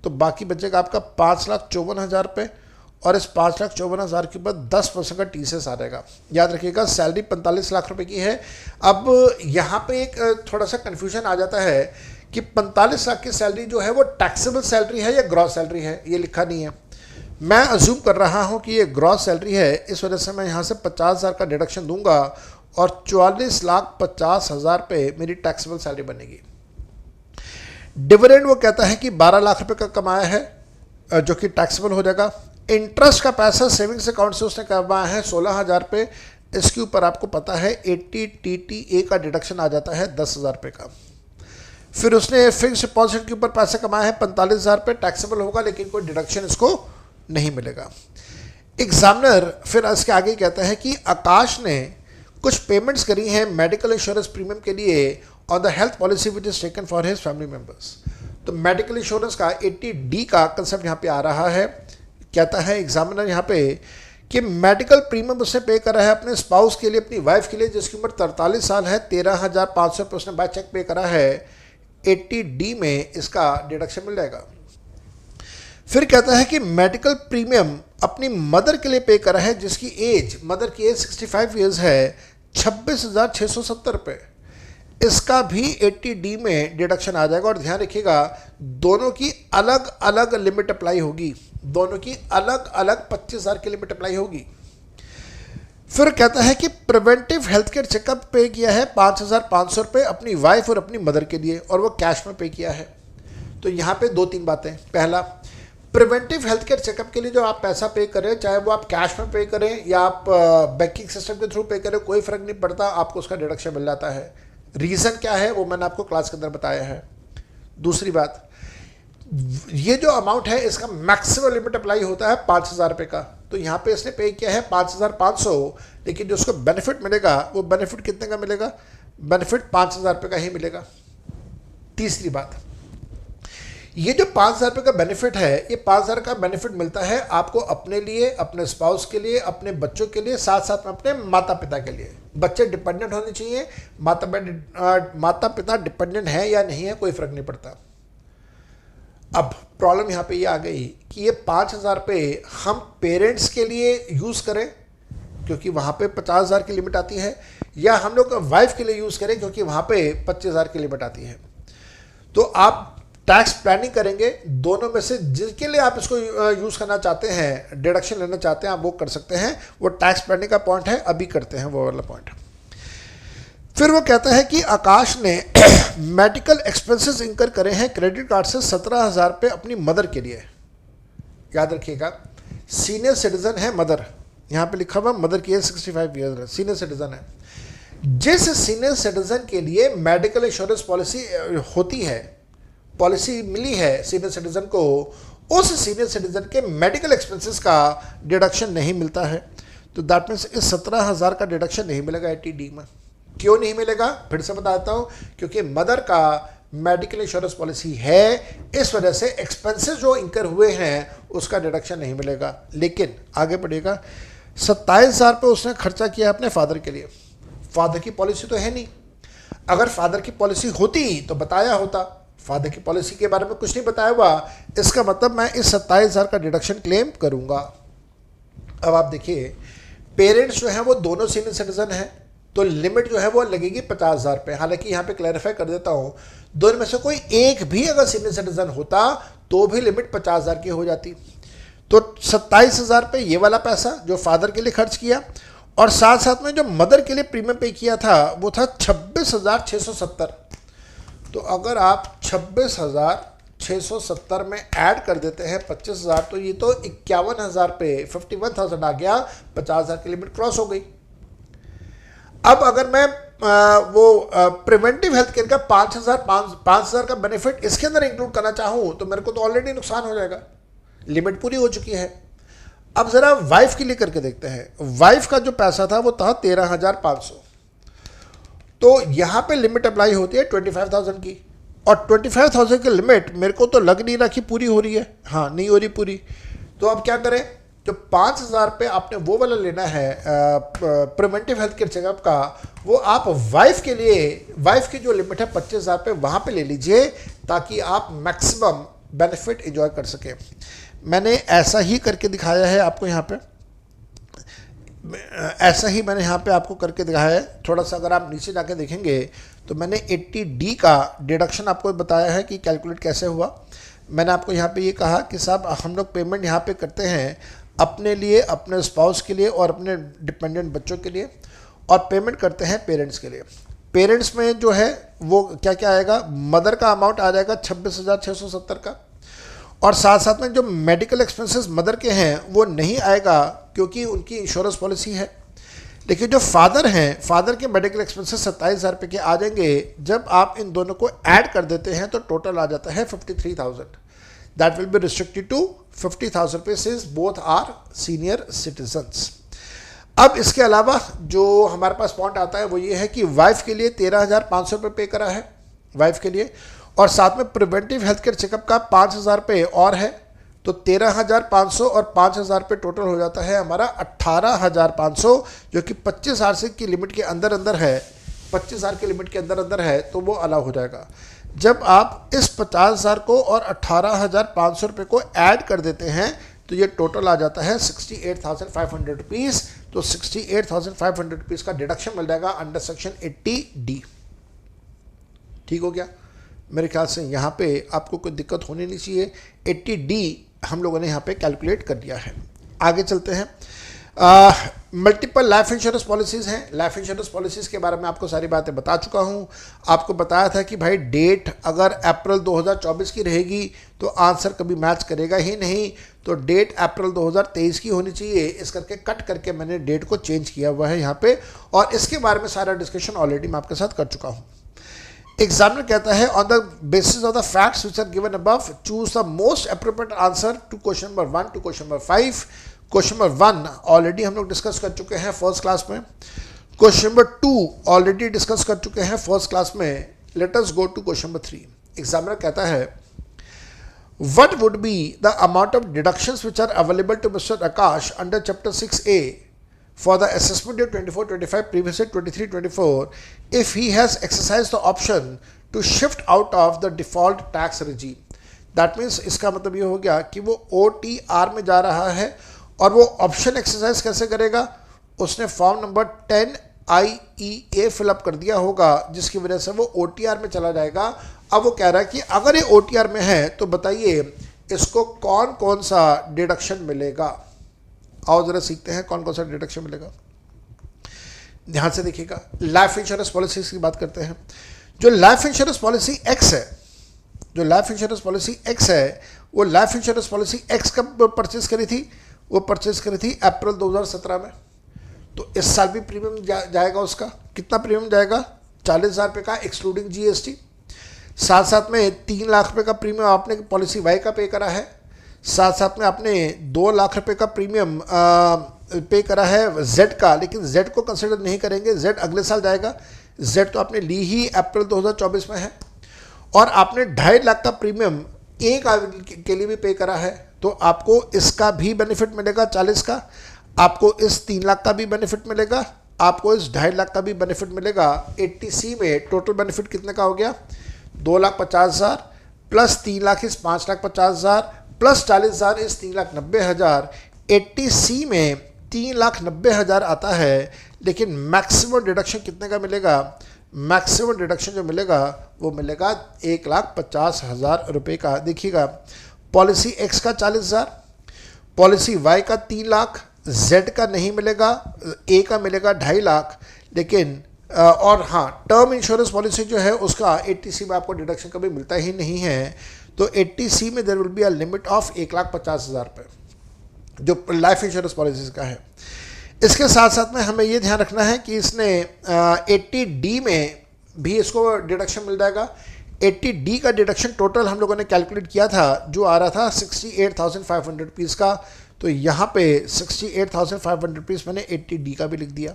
तो बाकी बचेगा आपका 5,54,000 रुपये। और इस 5,54,000 के ऊपर 10% का TCS आ जाएगा। याद रखिएगा, सैलरी 45 लाख रुपए की है। अब यहाँ पे एक थोड़ा सा कन्फ्यूजन आ जाता है कि 45 लाख की सैलरी जो है वो टैक्सेबल सैलरी है या ग्रॉस सैलरी है, ये लिखा नहीं है। मैं अज्यूम कर रहा हूँ कि ये ग्रॉस सैलरी है, इस वजह से मैं यहाँ से 50,000 का डिडक्शन दूंगा और 44,50,000 रुपये मेरी टैक्सेबल सैलरी बनेगी। डिविडेंड वो कहता है कि 12 लाख रुपये का कमाया है, जो कि टैक्सेबल हो जाएगा। इंटरेस्ट का पैसा सेविंग्स अकाउंट से उसने कमाया है 16,000 रुपये। इसके ऊपर आपको पता है 80 TTA का डिडक्शन आ जाता है 10,000 रुपये का। फिर उसने फिक्स डिपॉजिट के ऊपर पैसे कमाए हैं 45,000 रुपये, टैक्सेबल होगा, लेकिन कोई डिडक्शन इसको नहीं मिलेगा। एग्जामिनर फिर इसके आगे कहता है कि आकाश ने कुछ पेमेंट्स करी हैं मेडिकल इंश्योरेंस प्रीमियम के लिए और the health policy which is taken for his family members. तो मेडिकल इंश्योरेंस का 80D का कंसेप्ट यहाँ पे आ रहा है। कहता है एग्जामिनर यहाँ पे कि मेडिकल प्रीमियम उसने पे करा है अपने स्पाउस के लिए, अपनी वाइफ के लिए, जिसकी उम्र 43 साल है। 13,500 रुपये उसने बाय चेक पे करा है। 80D में इसका डिडक्शन मिल जाएगा। फिर कहता है कि मेडिकल प्रीमियम अपनी मदर के लिए पे करा है, जिसकी एज, मदर की एज 65 ईयर्स है, 26,670 रुपये। इसका भी 80D में डिडक्शन आ जाएगा। और ध्यान रखिएगा, दोनों की अलग अलग लिमिट अप्लाई होगी, दोनों की अलग अलग 25,000 की लिमिट अप्लाई होगी। फिर कहता है कि प्रिवेंटिव हेल्थ केयर चेकअप पे किया है 5,500 रुपये अपनी वाइफ और अपनी मदर के लिए, और वो कैश में पे किया है। तो यहाँ पे 2-3 बातें। पहला, प्रिवेंटिव हेल्थ केयर चेकअप के लिए जो आप पैसा पे करें, चाहे वो आप कैश में पे करें या आप बैंकिंग सिस्टम के थ्रू पे करें, कोई फ़र्क नहीं पड़ता, आपको उसका डिडक्शन मिल जाता है। रीज़न क्या है वो मैंने आपको क्लास के अंदर बताया है। दूसरी बात, ये जो अमाउंट है इसका मैक्सिमम लिमिट अप्लाई होता है 5,000 रुपये का। तो यहाँ पे इसने पे किया है 5,500, लेकिन जो उसको बेनिफिट मिलेगा वो बेनिफिट कितने का मिलेगा? बेनिफिट 5,000 रुपये का ही मिलेगा। तीसरी बात, ये जो 5,000 रुपये का बेनिफिट है, ये 5,000 का बेनिफिट मिलता है आपको अपने लिए, अपने स्पाउस के लिए, अपने बच्चों के लिए, साथ साथ में अपने माता पिता के लिए। बच्चे डिपेंडेंट होने चाहिए, माता पिता डिपेंडेंट है या नहीं है कोई फर्क नहीं पड़ता। अब प्रॉब्लम यहाँ पे ये आ गई कि ये 5,000 रुपये हम पेरेंट्स के लिए यूज़ करें क्योंकि वहाँ पे 50,000 की लिमिट आती है, या हम लोग वाइफ के लिए यूज़ करें क्योंकि वहाँ पे 25,000 की लिमिट आती है। तो आप टैक्स प्लानिंग करेंगे, दोनों में से जिसके लिए आप इसको यूज़ करना चाहते हैं, डिडक्शन लेना चाहते हैं, आप वो कर सकते हैं। वो टैक्स प्लानिंग का पॉइंट है, अभी करते हैं वो वाला पॉइंट। फिर वो कहता है कि आकाश ने मेडिकल एक्सपेंसेस इंकर करे हैं क्रेडिट कार्ड से 17,000 रुपये अपनी मदर के लिए। याद रखिएगा, सीनियर सिटीजन है मदर, यहाँ पे लिखा हुआ मदर की एज 65 ईयर्स है, सीनियर सिटीजन है। जिस सीनियर सिटीजन के लिए मेडिकल इंश्योरेंस पॉलिसी होती है, पॉलिसी मिली है सीनियर सिटीजन को, उस सीनियर सिटीजन के मेडिकल एक्सपेंसेस का डिडक्शन नहीं मिलता है। तो दैट मीन्स इस 17,000 का डिडक्शन नहीं मिलेगा 80D में। क्यों नहीं मिलेगा? फिर से बताता हूँ, क्योंकि मदर का मेडिकल इंश्योरेंस पॉलिसी है, इस वजह से एक्सपेंसेस जो इंकर हुए हैं उसका डिडक्शन नहीं मिलेगा। लेकिन आगे बढ़ेगा, 27,000 रुपये उसने खर्चा किया अपने फादर के लिए। फादर की पॉलिसी तो है नहीं, अगर फादर की पॉलिसी होती तो बताया होता, फादर की पॉलिसी के बारे में कुछ नहीं बताया हुआ, इसका मतलब मैं इस 27,000 का डिडक्शन क्लेम करूंगा। अब आप देखिए, पेरेंट्स जो हैं वो दोनों सीनियर सिटीजन हैं, तो लिमिट जो है वो लगेगी 50,000 रुपये। हालांकि यहाँ पे क्लैरिफाई कर देता हूँ, दोनों में से कोई एक भी अगर सीनियर सिटीजन होता तो भी लिमिट 50,000 की हो जाती। तो 27,000 रुपये ये वाला पैसा जो फादर के लिए खर्च किया, और साथ साथ में जो मदर के लिए प्रीमियम पे किया था वो था 26,670। तो अगर आप 26,670 में ऐड कर देते हैं 25,000, तो ये तो 51,000 पे 51,000 आ गया, 50,000 की लिमिट क्रॉस हो गई। अब अगर मैं प्रिवेंटिव हेल्थ केयर का 5,000 का बेनिफिट इसके अंदर इंक्लूड करना चाहूँ तो मेरे को तो ऑलरेडी नुकसान हो जाएगा, लिमिट पूरी हो चुकी है। अब ज़रा वाइफ के लिए करके देखते हैं। वाइफ का जो पैसा था वो था 13,500, तो यहाँ पे लिमिट अप्लाई होती है 25,000 की, और 25,000 की लिमिट मेरे को तो लग नहीं रहा कि पूरी हो रही है। हाँ, नहीं हो रही पूरी। तो अब क्या करें, जो 5,000 पे आपने वो वाला लेना है प्रिवेंटिव हेल्थ केयर चेकअप का, वो आप वाइफ के लिए, वाइफ की जो लिमिट है 25,000 पे, वहाँ पे ले लीजिए ताकि आप मैक्सिमम बेनिफिट एंजॉय कर सकें। मैंने ऐसा ही करके दिखाया है आपको यहाँ पे, ऐसा ही मैंने यहाँ पे आपको करके दिखाया है। थोड़ा सा अगर आप नीचे जाके देखेंगे तो मैंने 80D का डिडक्शन आपको बताया है कि कैलकुलेट कैसे हुआ। मैंने आपको यहाँ पे ये कहा कि साहब हम लोग पेमेंट यहाँ पे करते हैं अपने लिए, अपने स्पाउस के लिए और अपने डिपेंडेंट बच्चों के लिए, और पेमेंट करते हैं पेरेंट्स के लिए। पेरेंट्स में जो है वो क्या क्या आएगा, मदर का अमाउंट आ जाएगा 26,670 का, और साथ साथ में जो मेडिकल एक्सपेंसेस मदर के हैं वो नहीं आएगा क्योंकि उनकी इंश्योरेंस पॉलिसी है। लेकिन जो फादर हैं, फादर के मेडिकल एक्सपेंसेस 27,000 रुपये के आ जाएंगे। जब आप इन दोनों को ऐड कर देते हैं तो टोटल आ जाता है 53,000। That will be restricted to 50,000 रुपये since both are senior citizens. अब इसके अलावा जो हमारे पास पॉइंट आता है वो ये है कि वाइफ के लिए 13,500 रुपये पे करा है वाइफ के लिए, और साथ में प्रिवेंटिव हेल्थ केयर चेकअप का 5,000 रुपये और है, तो 13,500 और 5,000 रुपये टोटल हो जाता है हमारा 18,500, जो कि 25,000 की लिमिट के अंदर अंदर है, 25,000 की लिमिट के अंदर अंदर है, तो वो अलाउ हो जाएगा। जब आप इस 50,000 को और 18,500 रुपये को ऐड कर देते हैं तो ये टोटल आ जाता है 68,500 रुपीज़। तो 68,500 रुपीज़ का डिडक्शन मिल जाएगा अंडर सेक्शन 80D। ठीक हो गया? मेरे ख्याल से यहाँ पे आपको कोई दिक्कत होनी नहीं चाहिए। 80D हम लोगों ने यहाँ पे कैलकुलेट कर दिया है। आगे चलते हैं। मल्टीपल लाइफ इंश्योरेंस पॉलिसीज़ हैं। लाइफ इंश्योरेंस पॉलिसीज़ के बारे में आपको सारी बातें बता चुका हूँ। आपको बताया था कि भाई डेट अगर अप्रैल 2024 की रहेगी तो आंसर कभी मैच करेगा ही नहीं, तो डेट अप्रैल 2023 की होनी चाहिए। इस करके कट करके मैंने डेट को चेंज किया हुआ है यहाँ पे, और इसके बारे में सारा डिस्कशन ऑलरेडी मैं आपके साथ कर चुका हूँ। एग्जामिनर कहता है on the basis of the facts which are given above choose the most appropriate answer to question number 1 to question number 5। Question number 1 already हम लोग डिस्कस कर चुके हैं फर्स्ट क्लास में। क्वेश्चन नंबर 2 ऑलरेडी डिस्कस कर चुके हैं first class में। Let us go to question number 3। Examiner कहता है what would be the amount of deductions which are available to mister Akash under chapter 6A for the assessment year 24-25, previous year 23-24, if he has exercised the option to shift out of the default tax regime. That means इसका मतलब ये हो गया कि वो OTR में जा रहा है और वो ऑप्शन एक्सरसाइज कैसे करेगा, उसने फॉर्म नंबर 10IEA फिलअप कर दिया होगा जिसकी वजह से वो OTR में चला जाएगा। अब वो कह रहा है कि अगर ये OTR में है तो बताइए इसको कौन कौन सा डिडक्शन मिलेगा। आओ जरा सीखते हैं कौन कौन सा डिडक्शन मिलेगा। ध्यान से देखिएगा, लाइफ इंश्योरेंस पॉलिसी की बात करते हैं। जो लाइफ इंश्योरेंस पॉलिसी एक्स है, जो लाइफ इंश्योरेंस पॉलिसी एक्स है, वो लाइफ इंश्योरेंस पॉलिसी एक्स कब परचेज करी थी, वो परचेज करी थी अप्रैल 2017 में। तो इस साल भी प्रीमियम जाएगा उसका, कितना प्रीमियम जाएगा, 40,000 रुपये का एक्सक्लूडिंग GST। साथ साथ में 3 लाख रुपये का प्रीमियम आपने पॉलिसी वाई का पे करा है। साथ साथ में आपने 2 लाख रुपए का प्रीमियम पे करा है जेड का, लेकिन जेड को कंसिडर नहीं करेंगे, जेड अगले साल जाएगा। जेड तो आपने ली ही अप्रैल 2024 में है। और आपने 2.5 लाख का प्रीमियम एक के लिए भी पे करा है, तो आपको इसका भी बेनिफिट मिलेगा 40 का, आपको इस 3 लाख का भी बेनिफिट मिलेगा, आपको इस 2.5 लाख का भी बेनिफिट मिलेगा। 80C में टोटल बेनिफिट कितने का हो गया, 2,50,000 प्लस 3 लाख इस 5,50,000 प्लस 40,000 इस 3,90,000। 80C में 3,90,000 आता है, लेकिन मैक्सिमम डिडक्शन कितने का मिलेगा, मैक्सिमम डिडक्शन जो मिलेगा वो मिलेगा 1,50,000 रुपये का। देखिएगा, पॉलिसी एक्स का 40,000, पॉलिसी वाई का 3 लाख, जेड का नहीं मिलेगा, ए का मिलेगा 2.5 लाख। लेकिन और हाँ, टर्म इंश्योरेंस पॉलिसी जो है उसका 80C में आपको डिडक्शन कभी मिलता ही नहीं है। तो 80C में there will be a limit of 1,50,000 रुपये जो लाइफ इंश्योरेंस पॉलिसीज का है। इसके साथ साथ में हमें ये ध्यान रखना है कि इसने 80D में भी इसको डिडक्शन मिल जाएगा। 80D का डिडक्शन टोटल हम लोगों ने कैलकुलेट किया था जो आ रहा था 68,500 रुपीज़ का, तो यहाँ पे 68,500 रुपीज़ मैंने 80D का भी लिख दिया।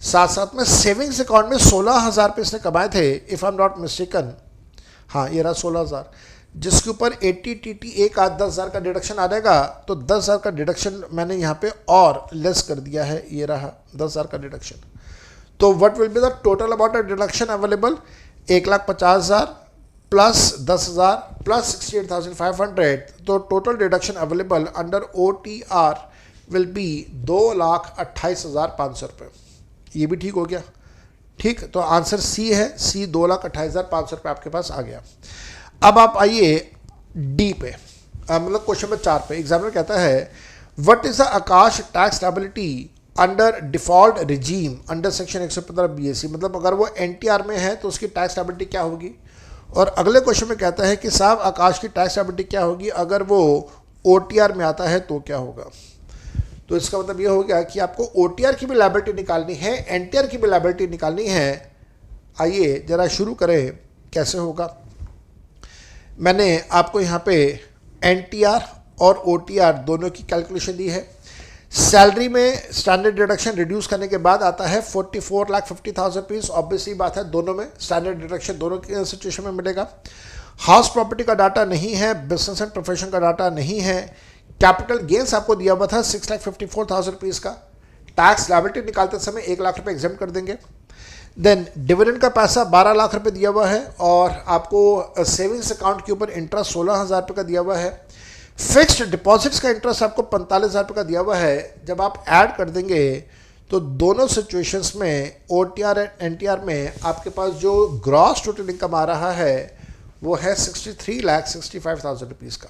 साथ साथ में सेविंग्स अकाउंट में 16,000 रुपये इसने कमाए थे, if I am not mistaken. हाँ, ये रहा 16,000, जिसके ऊपर 80TTA का 10,000 का डिडक्शन आ जाएगा। तो 10,000 का डिडक्शन मैंने यहाँ पे और लेस कर दिया है, ये रहा 10,000 का डिडक्शन। तो what will be the total amount of deduction available, 1,50,000 plus 10,000 plus 68,500। तो total deduction available under OTR will be 2,28,500 रुपये। ये भी ठीक हो गया, ठीक। तो आंसर सी है, सी 2,28,500 रुपये आपके पास आ गया। अब आप आइए डी पे, मतलब क्वेश्चन नंबर 4 पे। एग्जामिनर कहता है what is the Akash tax liability under default regime under section 115 BAC। मतलब अगर वो NTR में है तो उसकी टैक्स लायबिलिटी क्या होगी। और अगले क्वेश्चन में कहता है कि साहब आकाश की टैक्स लायबिलिटी क्या होगी अगर वो OTR में आता है तो क्या होगा। तो इसका मतलब ये हो गया कि आपको OTR की भी लायबिलिटी निकालनी है, NTR की भी लायबिलिटी निकालनी है। आइए जरा शुरू करें, कैसे होगा। मैंने आपको यहाँ पे NTR और OTR दोनों की कैलकुलेशन दी है। सैलरी में स्टैंडर्ड डिडक्शन रिड्यूस करने के बाद आता है 44,50,000 रुपीज़। ऑब्वियसली बात है, दोनों में स्टैंडर्ड डिडक्शन दोनों की सिचुएशन में मिलेगा। हाउस प्रॉपर्टी का डाटा नहीं है, बिजनेस एंड प्रोफेशन का डाटा नहीं है। कैपिटल गेंस आपको दिया हुआ था 6,54,000 रुपीज़ का। टैक्स लायबिलिटी निकालते समय 1 लाख रुपये एग्जाम कर देंगे। देन डिविडेंड का पैसा 12 लाख रुपए दिया हुआ है और आपको सेविंग्स अकाउंट के ऊपर इंटरेस्ट 16,000 रुपये का दिया हुआ है। फिक्स्ड डिपॉजिट्स का इंटरेस्ट आपको 45,000 रुपये का दिया हुआ है। जब आप ऐड कर देंगे तो दोनों सिचुएशंस में OTR एंड NTR में आपके पास जो ग्रॉस टोटल इनकम आ रहा है वो है 63,65,000 रुपीज़ का।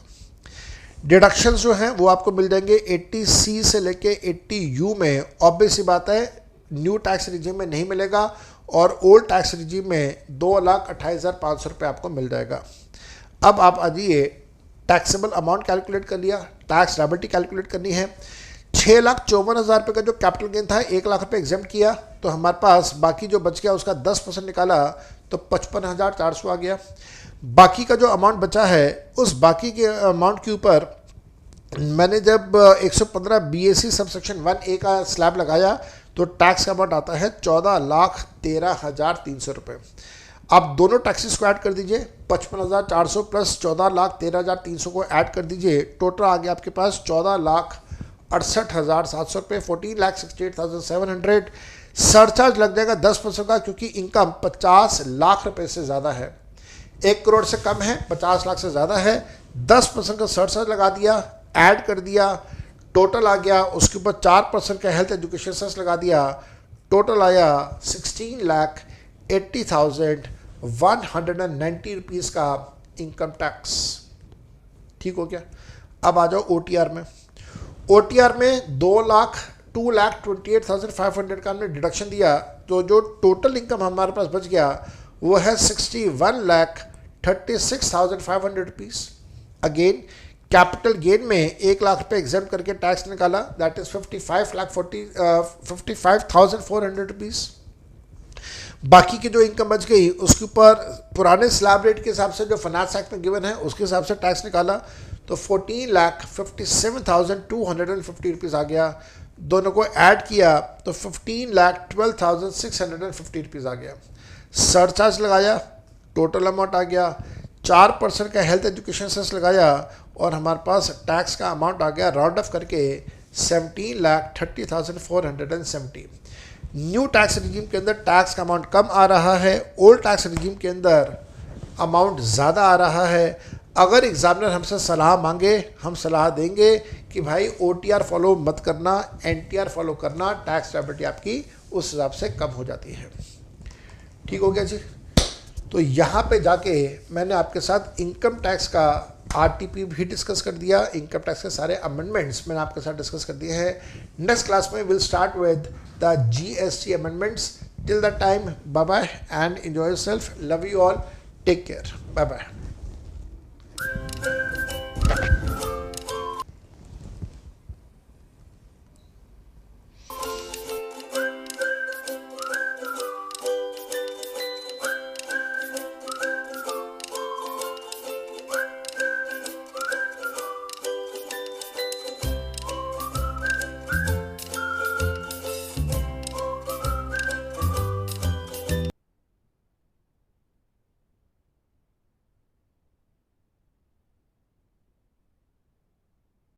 डिडक्शंस जो हैं वो आपको मिल जाएंगे 80C से लेके 80U में। ऑब्वियसली बात है, न्यू टैक्स रिजीम में नहीं मिलेगा और ओल्ड टैक्स रिजीम में 2,28,500 रुपये आपको मिल जाएगा। अब आप आ जाइए, टैक्सेबल अमाउंट कैलकुलेट कर लिया, टैक्स लायबिलिटी कैलकुलेट करनी है। 6,54,000 रुपये का जो कैपिटल गेन था 1 लाख रुपये एग्जाम किया, तो हमारे पास बाकी जो बच गया उसका 10% निकाला तो 55,400 आ गया। बाकी का जो अमाउंट बचा है उस बाकी के अमाउंट के ऊपर मैंने जब 115 BAC सब सेक्शन 1A का स्लैब लगाया तो टैक्स का अमाउंट आता है 14,13,300 रुपये। आप दोनों टैक्सेस को ऐड कर दीजिए, 55,400 प्लस 14,13,300 को ऐड कर दीजिए, टोटल आ गया आपके पास 14,68,700 रुपये, 14,68,700। सरचार्ज लग जाएगा 10% का, क्योंकि इनकम 50 लाख रुपए से ज़्यादा है। 1 करोड़ से कम है, 50 लाख से ज़्यादा है, 10% का सरचार्ज लगा दिया, ऐड कर दिया, टोटल आ गया। उसके ऊपर 4% का हेल्थ एजुकेशन सेस लगा दिया, टोटल आया 16,80,190 रुपीज़ का इनकम टैक्स। ठीक हो गया। अब आ जाओ OTR में। OTR में 2,28,500 का हमने डिडक्शन दिया, तो जो टोटल इनकम हमारे पास बच गया वो है 61,36,500 रुपीज़। अगेन कैपिटल गेन में 1 लाख रुपये एग्जाम करके टैक्स निकाला, दैट इज 55,400 रुपीज़। बाकी की जो इनकम बच गई उसके ऊपर पुराने स्लैब रेट के हिसाब से जो फाइनेंस एक्ट में गिवन है उसके हिसाब से टैक्स निकाला, तो 14,57,250 रुपीज़ आ गया। दोनों को ऐड किया तो 15,12,650 रुपीज़ आ गया। सरचार्ज लगाया, टोटल अमाउंट आ गया, 4% का हेल्थ एजुकेशन सेस लगाया और हमारे पास टैक्स का अमाउंट आ गया राउंड ऑफ करके 17,30,470। न्यू टैक्स रिजीम के अंदर टैक्स का अमाउंट कम आ रहा है, ओल्ड टैक्स रिजीम के अंदर अमाउंट ज़्यादा आ रहा है। अगर एग्जामिनर हमसे सलाह मांगे, हम सलाह देंगे कि भाई OTR फॉलो मत करना, NTR फॉलो करना, टैक्स लायबिलिटी आपकी उस हिसाब से कम हो जाती है। ठीक हो गया जी। तो यहाँ पे जाके मैंने आपके साथ इनकम टैक्स का RTP भी डिस्कस कर दिया, इनकम टैक्स के सारे अमेंडमेंट्स मैंने आपके साथ डिस्कस कर दिए हैं। नेक्स्ट क्लास में will start with the GST amendments. Till the time, bye bye and enjoy yourself. Love you all, take care, bye bye.